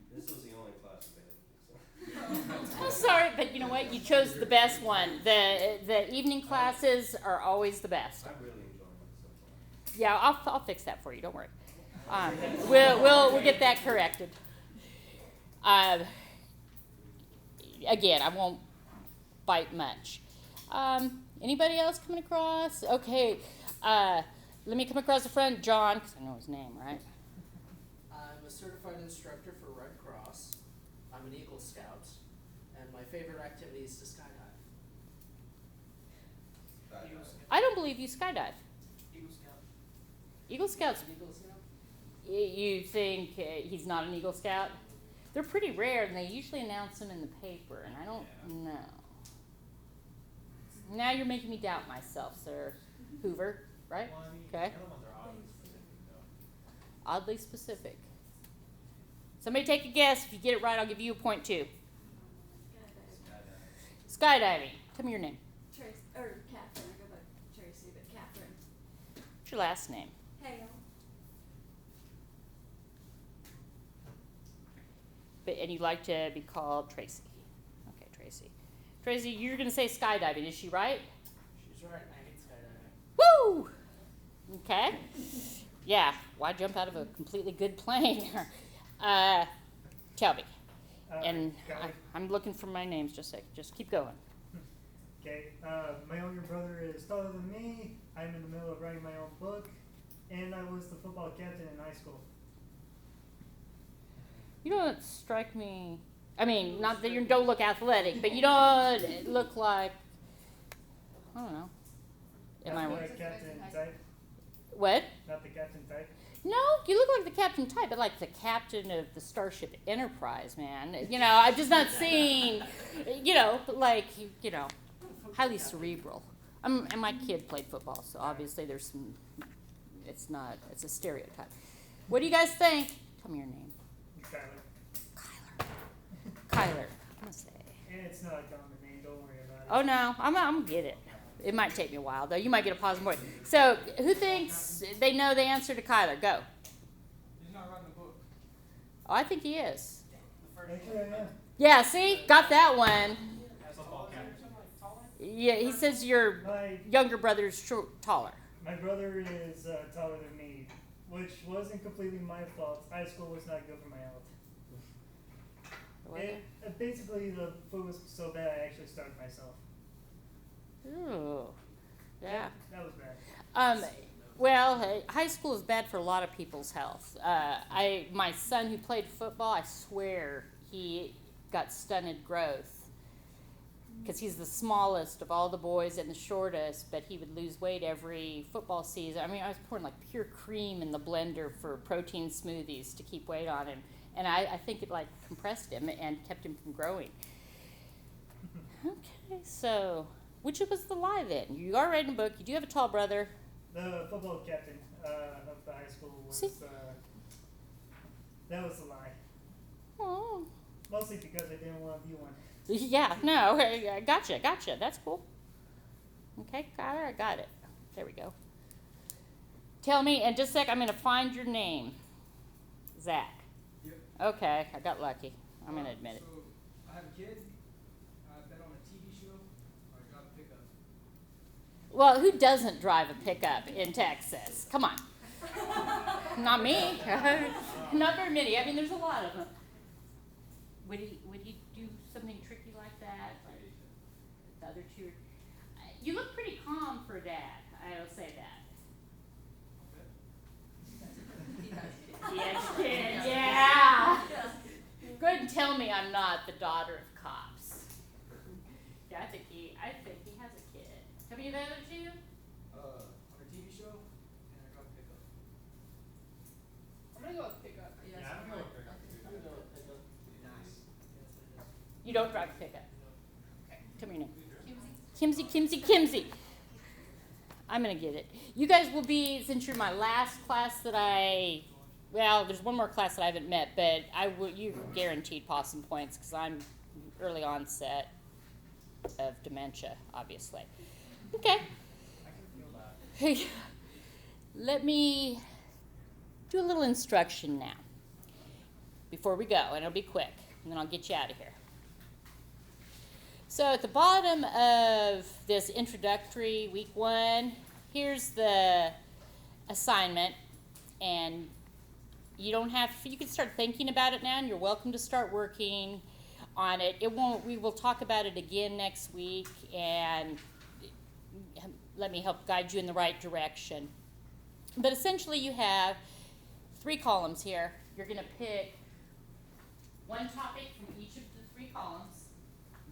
so This was the only class available, so. I'm sorry, but you know what? You chose the best one. The evening classes are always the best. I'm really enjoying it so far. Yeah, I'll fix that for you. Don't worry. We'll get that corrected. Again, I won't bite much. Anybody else coming across? Okay, let me come across the front. John, because I know his name, right? I'm a certified instructor for Red Cross. I'm an Eagle Scout, and my favorite activity is to skydive. I don't believe you skydive. Eagle Scout. Eagle Scouts, An Eagle Scout? you think he's not an Eagle Scout? They're pretty rare, and they usually announce them in the paper, and I don't know. Now you're making me doubt myself, sir. Hoover, right? Well, I mean, Okay. the other ones are oddly specific though. Oddly specific. Somebody take a guess. If you get it right, I'll give you a point too. Skydiving. Tell me your name. Tracy, or Catherine, I go by Tracy, but Catherine. What's your last name? Hale. And you'd like to be called Tracy. Okay, Tracy. Tracy, you're going to say skydiving. Is she right? She's right, I hate skydiving. Woo! Okay. Yeah, why jump out of a completely good plane? Shelby. And Kelly. I'm looking for my names. Just keep going. Okay, my younger brother is taller than me. I'm in the middle of writing my own book, and I was the football captain in high school. You don't strike me. I mean, not that you don't look athletic, but you don't look like. I don't know. Am I Not wrong? the captain type. What? Not the captain type. No, you look like the captain type, but like the captain of the Starship Enterprise, man. You know, I'm just not seeing, like, highly cerebral. And my kid played football, so obviously there's some, it's a stereotype. What do you guys think? Tell me your name. Kyler. Kyler. I'm gonna say. And it's not a common name. Don't worry about it. Oh no, I'm gonna get it. It might take me a while though. You might get a positive point. So who thinks they know the answer to Kyler? Go. He's not writing a book. Oh, I think he is. Actually, I am. Yeah, see? Got that one. Football captain. Yeah, he says your My younger brother's taller. My brother is taller than me, which wasn't completely my fault. High school was not good for my health. Basically, the food was so bad I actually starved myself. Ooh. Yeah. That was bad. Well, high school is bad for a lot of people's health. My son who played football, I swear he got stunted growth because he's the smallest of all the boys and the shortest, but he would lose weight every football season. I mean, I was pouring like pure cream in the blender for protein smoothies to keep weight on him. And I think it like compressed him and kept him from growing. Okay, so which was the lie then? You are writing a book. You do have a tall brother. The football captain of the high school was See? that was the lie. Oh. Mostly because I didn't want to be one. Yeah, no, gotcha. That's cool. Okay, Kyler, I got it. There we go. Tell me, in just a sec, I'm going to find your name. Zach. Yep. Okay, I got lucky. I'm going to admit it. So, I have a kid. I bet on a TV show. Or I got a pickup. Well, who doesn't drive a pickup in Texas? Come on. Not me. Not very many. I mean, there's a lot of them. Would he do something tricky like that? Like the other two? You look pretty calm for dad. I will say that. Yes, kid. Yeah. Go ahead and tell me I'm not the daughter of cops. Yeah, I think he has a kid. Tell me the other two. On a TV show. And I got a pickup. I'm gonna go with pickup. Yeah, I'm going with pickup. You don't drive a pickup. Okay. Tell me your name. Kimsey. Kimsey. I'm gonna get it. You guys will be, since you're my last class there's one more class that I haven't met, but you guaranteed possum points because I'm early onset of dementia, obviously. Okay. I can feel that. Let me do a little instruction now before we go, and it'll be quick, and then I'll get you out of here. So at the bottom of this introductory week 1, here's the assignment, and you can start thinking about it now, and you're welcome to start working on it. We will talk about it again next week, and let me help guide you in the right direction. But essentially you have 3 columns here. You're going to pick one topic from each of the 3 columns.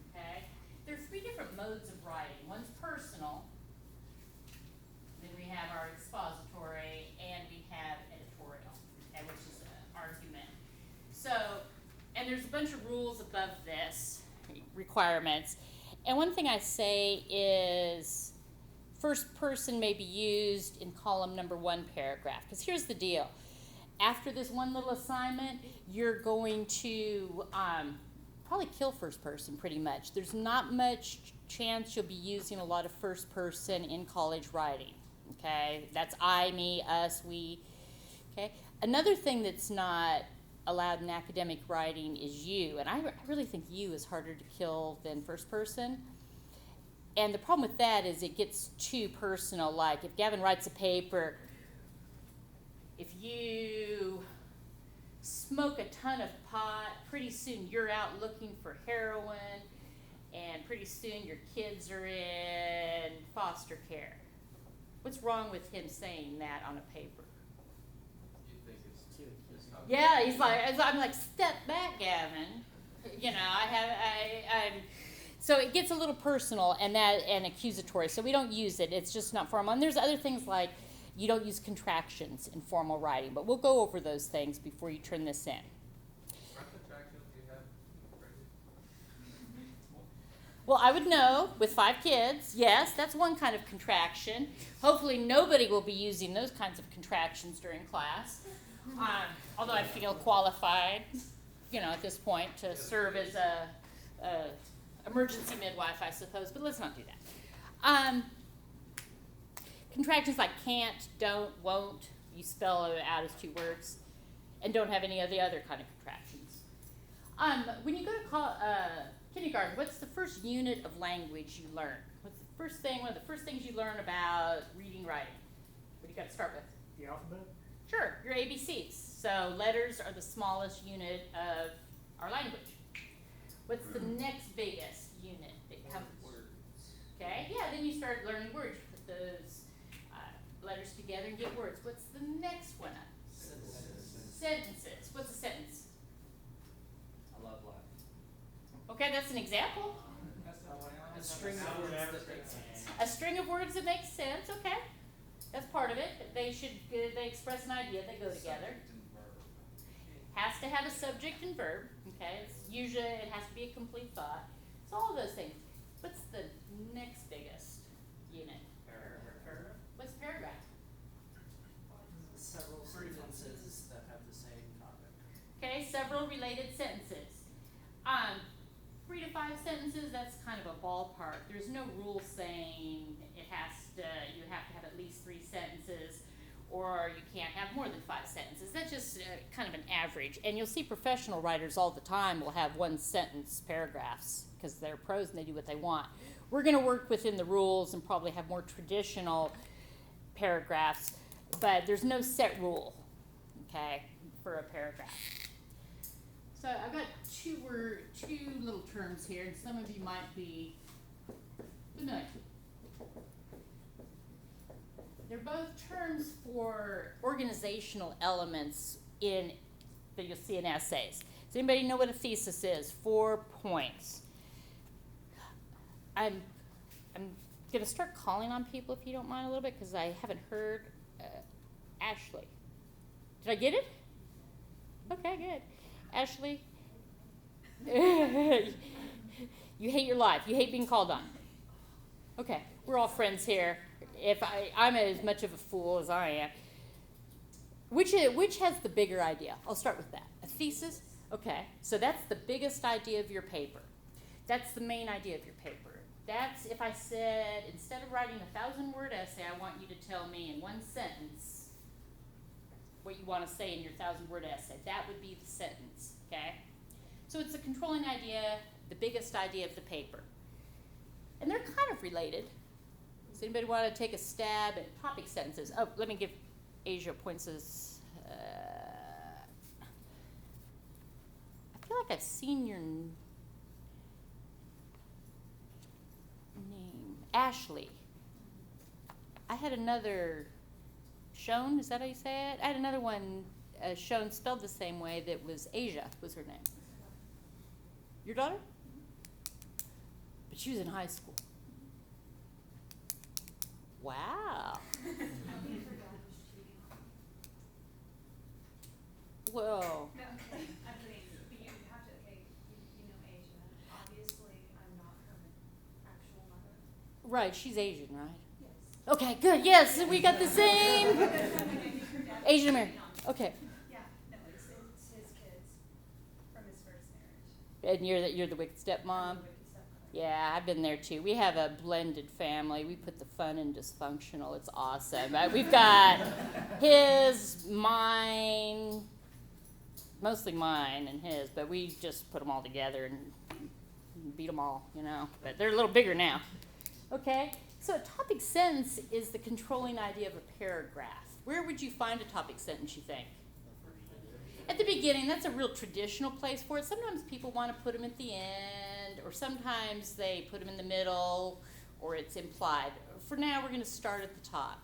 Okay? There are 3 different modes of writing. One's personal, then we have our expository, and we have editorial, okay, which is an argument. So, and there's a bunch of rules above this, requirements. And one thing I say is first person may be used in column number 1 paragraph. Because here's the deal. After this one little assignment, you're going to probably kill first person pretty much. There's not much chance you'll be using a lot of first person in college writing. Okay? That's I, me, us, we. Okay? Another thing that's not allowed in academic writing is you. And I really think you is harder to kill than first person. And the problem with that is it gets too personal. Like if Gavin writes a paper, if you smoke a ton of pot, pretty soon you're out looking for heroin and pretty soon your kids are in foster care. What's wrong with him saying that on a paper? You think it's just how. Yeah, he's like, I'm like, step back, Gavin. You know, I'm. So it gets a little personal and accusatory. So we don't use it. It's just not formal. And there's other things like you don't use contractions in formal writing, but we'll go over those things before you turn this in. What contractions do you have? Well, I would know with 5 kids, yes, that's one kind of contraction. Hopefully nobody will be using those kinds of contractions during class. Although I feel qualified, you know, at this point to serve as a emergency midwife, I suppose, but let's not do that. Contractions like can't, don't, won't, you spell it out as 2 words, and don't have any of the other kind of contractions. When you go to kindergarten, what's the first unit of language you learn? What's the first thing, one of the first things you learn about reading, writing? What do you got to start with? The alphabet? Sure, your ABCs. So letters are the smallest unit of our language. What's the next biggest unit that comes? Words. Okay, yeah, then you start learning words. You put those letters together and get words. What's the next one up? Sentences. What's a sentence? I love life. Okay, that's an example. A string of words that make sense. A string of words that makes sense. Okay, that's part of it. They express an idea. They go together. Has to have a subject and verb. Okay, it has to be a complete thought. So all of those things. What's the next biggest unit? Paragraph. What's a paragraph? Several sentences that have the same topic. Okay, several related sentences. 3 to 5 sentences, that's kind of a ballpark. There's no rule saying you have to have at least 3 sentences, or you can't have more than 5 sentences. That's just kind of an average. And you'll see professional writers all the time will have 1-sentence paragraphs because they're pros and they do what they want. We're going to work within the rules and probably have more traditional paragraphs, but there's no set rule, okay, for a paragraph. So I've got two little terms here, and some of you might be familiar. They're both terms for organizational elements that you'll see in essays. Does anybody know what a thesis is? 4 points. I'm going to start calling on people if you don't mind a little bit because I haven't heard Ashley. Did I get it? Okay, good. Ashley, you hate your life. You hate being called on. Okay, we're all friends here. If I'm as much of a fool as I am. Which has the bigger idea? I'll start with that. A thesis? Okay, so that's the biggest idea of your paper. That's the main idea of your paper. That's if I said, instead of writing a 1,000-word essay, I want you to tell me in 1 sentence what you want to say in your 1,000-word essay. That would be the sentence, okay? So it's the controlling idea, the biggest idea of the paper. And they're kind of related. Does anybody want to take a stab at topic sentences? Oh, let me give Asia points as... I feel like I've seen your name. Ashley. I had another... Shown, is that how you say it? I had another one, Shown, spelled the same way, that was Asia, was her name. Your daughter? But she was in high school. Wow. Whoa. No, I'm kidding. I'm kidding. But you have to, you know Asia. Obviously, I'm not her actual mother. Right, she's Asian, right? Yes. Okay, good. Yes, we got the same. Asian American. Okay. Yeah, no, it's his kids from his first marriage. And you're the wicked stepmom? I'm the wicked stepmother. Yeah, I've been there too. We have a blended family. We put the fun in dysfunctional. It's awesome. We've got his, mine, mostly mine and his, but we just put them all together and beat them all, you know. But they're a little bigger now. Okay, so a topic sentence is the controlling idea of a paragraph. Where would you find a topic sentence, you think? At the beginning. That's a real traditional place for it. Sometimes people want to put them at the end. end, or sometimes they put them in the middle, or it's implied. For now, we're going to start at the top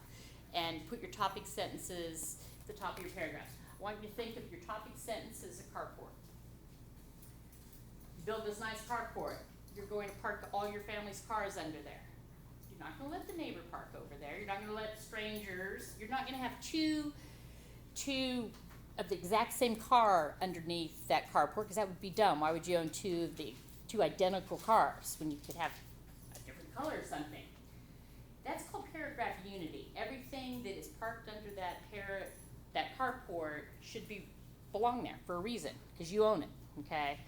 and put your topic sentences at the top of your paragraphs. I want you to think of your topic sentence as a carport. Build this nice carport. You're going to park all your family's cars under there. You're not going to let the neighbor park over there. You're not going to let strangers. You're not going to have two of the exact same car underneath that carport, because that would be dumb. Why would you own two identical cars when you could have a different color or something? That's called paragraph unity. Everything that is parked under that carport should belong there for a reason, because you own it, okay?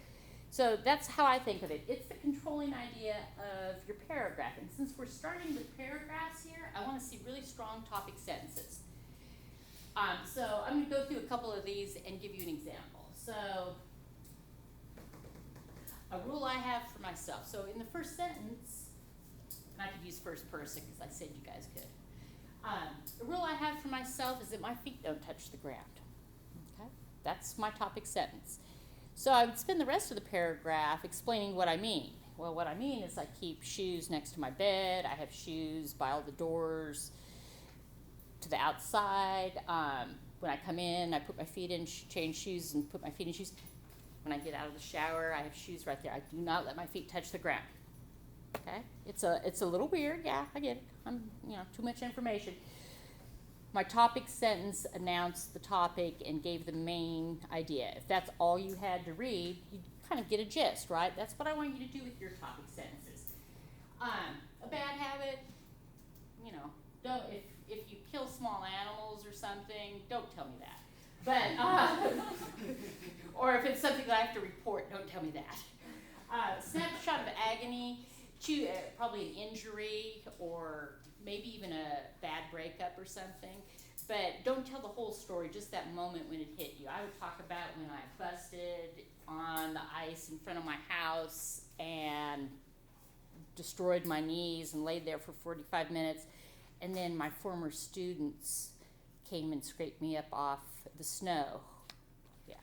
So that's how I think of it. It's the controlling idea of your paragraph. And since we're starting with paragraphs here, I want to see really strong topic sentences. So I'm going to go through a couple of these and give you an example. So a rule I have for myself. So in the first sentence, and I could use first person because I said you guys could. The rule I have for myself is that my feet don't touch the ground. Okay? That's my topic sentence. So I would spend the rest of the paragraph explaining what I mean. Well, what I mean is I keep shoes next to my bed. I have shoes by all the doors to the outside. When I come in, I put my feet in, change shoes, and put my feet in shoes. When I get out of the shower, I have shoes right there. I do not let my feet touch the ground. Okay? It's a little weird. Yeah, I get it. I'm, too much information. My topic sentence announced the topic and gave the main idea. If that's all you had to read, you kind of get a gist, right? That's what I want you to do with your topic sentences. A bad habit, don't, if you kill small animals or something, don't tell me that. But, or if it's something that I have to report, don't tell me that. Snapshot of agony, probably an injury or maybe even a bad breakup or something. But don't tell the whole story, just that moment when it hit you. I would talk about when I busted on the ice in front of my house and destroyed my knees and laid there for 45 minutes. And then my former students came and scraped me up off the snow. Yeah.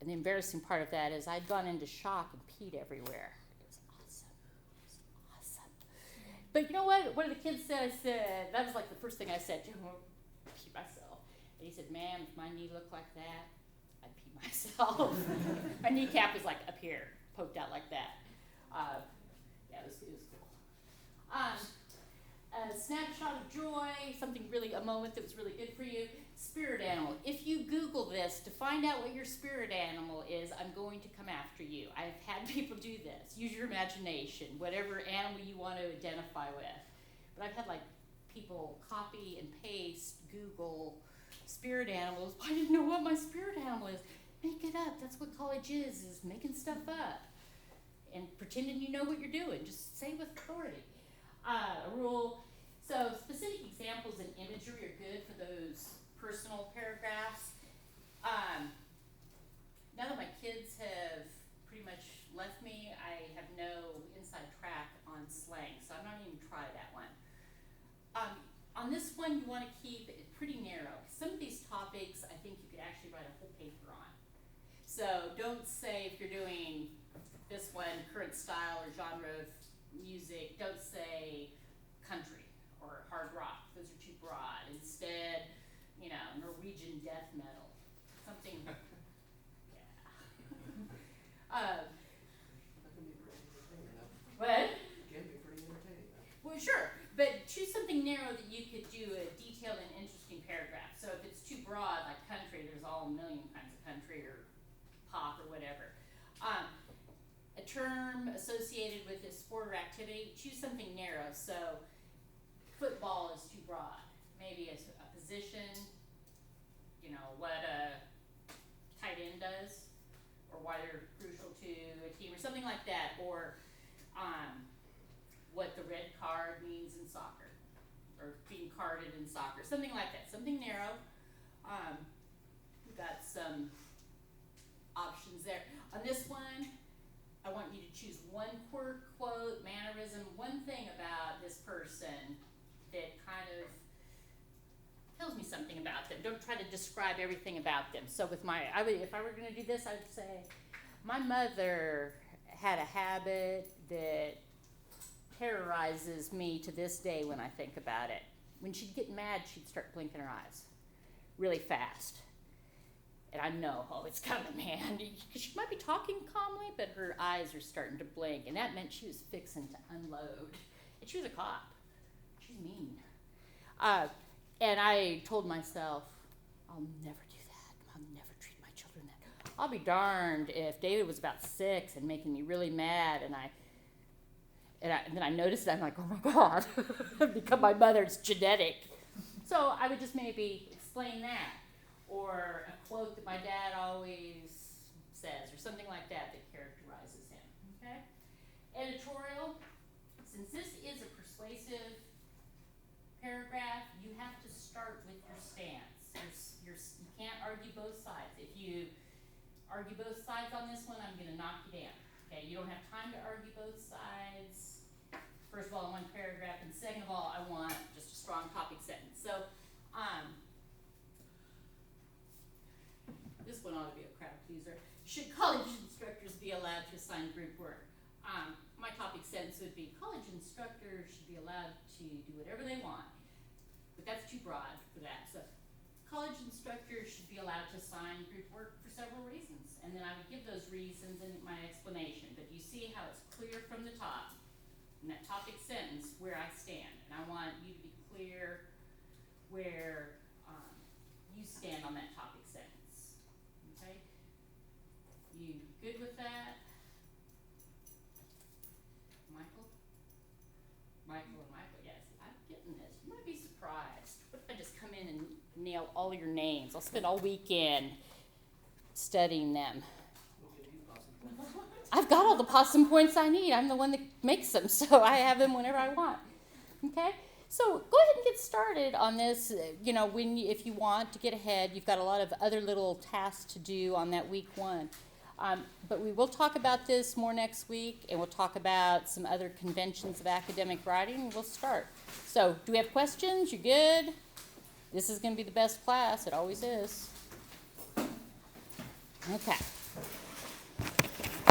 And the embarrassing part of that is I'd gone into shock and peed everywhere. But you know what? One of the kids said, that was like the first thing I said to him, pee myself. And he said, ma'am, if my knee looked like that, I'd pee myself. My kneecap was like up here, poked out like that. Yeah, it was cool. A snapshot of joy, a moment that was really good for you. Spirit animal. If you Google this to find out what your spirit animal is, I'm going to come after you. I've had people do this. Use your imagination, whatever animal you want to identify with. But I've had people copy and paste, Google spirit animals. I didn't know what my spirit animal is. Make it up. That's what college is making stuff up. And pretending you know what you're doing. Just say with authority. A rule. So specific examples and imagery are good for those personal paragraphs. Now that my kids have pretty much left me, I have no inside track on slang, so I'm not even try that one. On this one, you want to keep it pretty narrow. Some of these topics, I think you could actually write a whole paper on. So don't say, if you're doing this one, current style or genre of music, don't say country or hard rock. Those are too broad. Instead, Norwegian death metal, something. Yeah. That can be pretty entertaining, though. What? It can be pretty entertaining, though. Well, sure, but choose something narrow that you could do a detailed and interesting paragraph. So if it's too broad, like country, there's all a million kinds of country or pop or whatever. A term associated with a sport or activity, choose something narrow. So football is too broad. Maybe a position, what a tight end does, or why they're crucial to a team, or something like that, or what the red card means in soccer, or being carded in soccer, something like that, something narrow. We've got some options there. On this one, I want you to choose one quirk, quote, mannerism, one thing about this person that kind of tells me something about them. Don't try to describe everything about them. So with if I were going to do this, I would say, my mother had a habit that terrorizes me to this day when I think about it. When she'd get mad, she'd start blinking her eyes really fast. And I know, oh, it's coming, man. Because she might be talking calmly, but her eyes are starting to blink. And that meant she was fixing to unload. And she was a cop. She's mean. And I told myself, I'll never do that. I'll never treat my children that. I'll be darned if David was about 6 and making me really mad, and then I noticed it. I'm like, oh my God, I've become my mother. It's genetic. So I would just maybe explain that, or a quote that my dad always says, or something like that that characterizes him. Okay. Editorial. Since this is a persuasive paragraph, you have to start with your stance. You can't argue both sides. If you argue both sides on this one, I'm going to knock you down. Okay, you don't have time to argue both sides. First of all, in one paragraph, and second of all, I want just a strong topic sentence. So, this one ought to be a crowd pleaser. Should college instructors be allowed to assign group work? My topic sentence would be, college instructors should be allowed to do whatever they want. But that's too broad for that. So college instructors should be allowed to assign group work for several reasons. And then I would give those reasons in my explanation. But you see how it's clear from the top, in that topic sentence, where I stand. And I want you to be clear where you stand on that topic sentence. Okay? You good with that? Michael, yes, I'm getting this. You might be surprised. What if I just come in and nail all your names? I'll spend all weekend studying them. I've got all the possum points I need. I'm the one that makes them, so I have them whenever I want. Okay? So go ahead and get started on this. You know, if you want to get ahead, you've got a lot of other little tasks to do on that week 1. But we will talk about this more next week, and we'll talk about some other conventions of academic writing, and we'll start. So, do we have questions? You good? This is going to be the best class. It always is. Okay.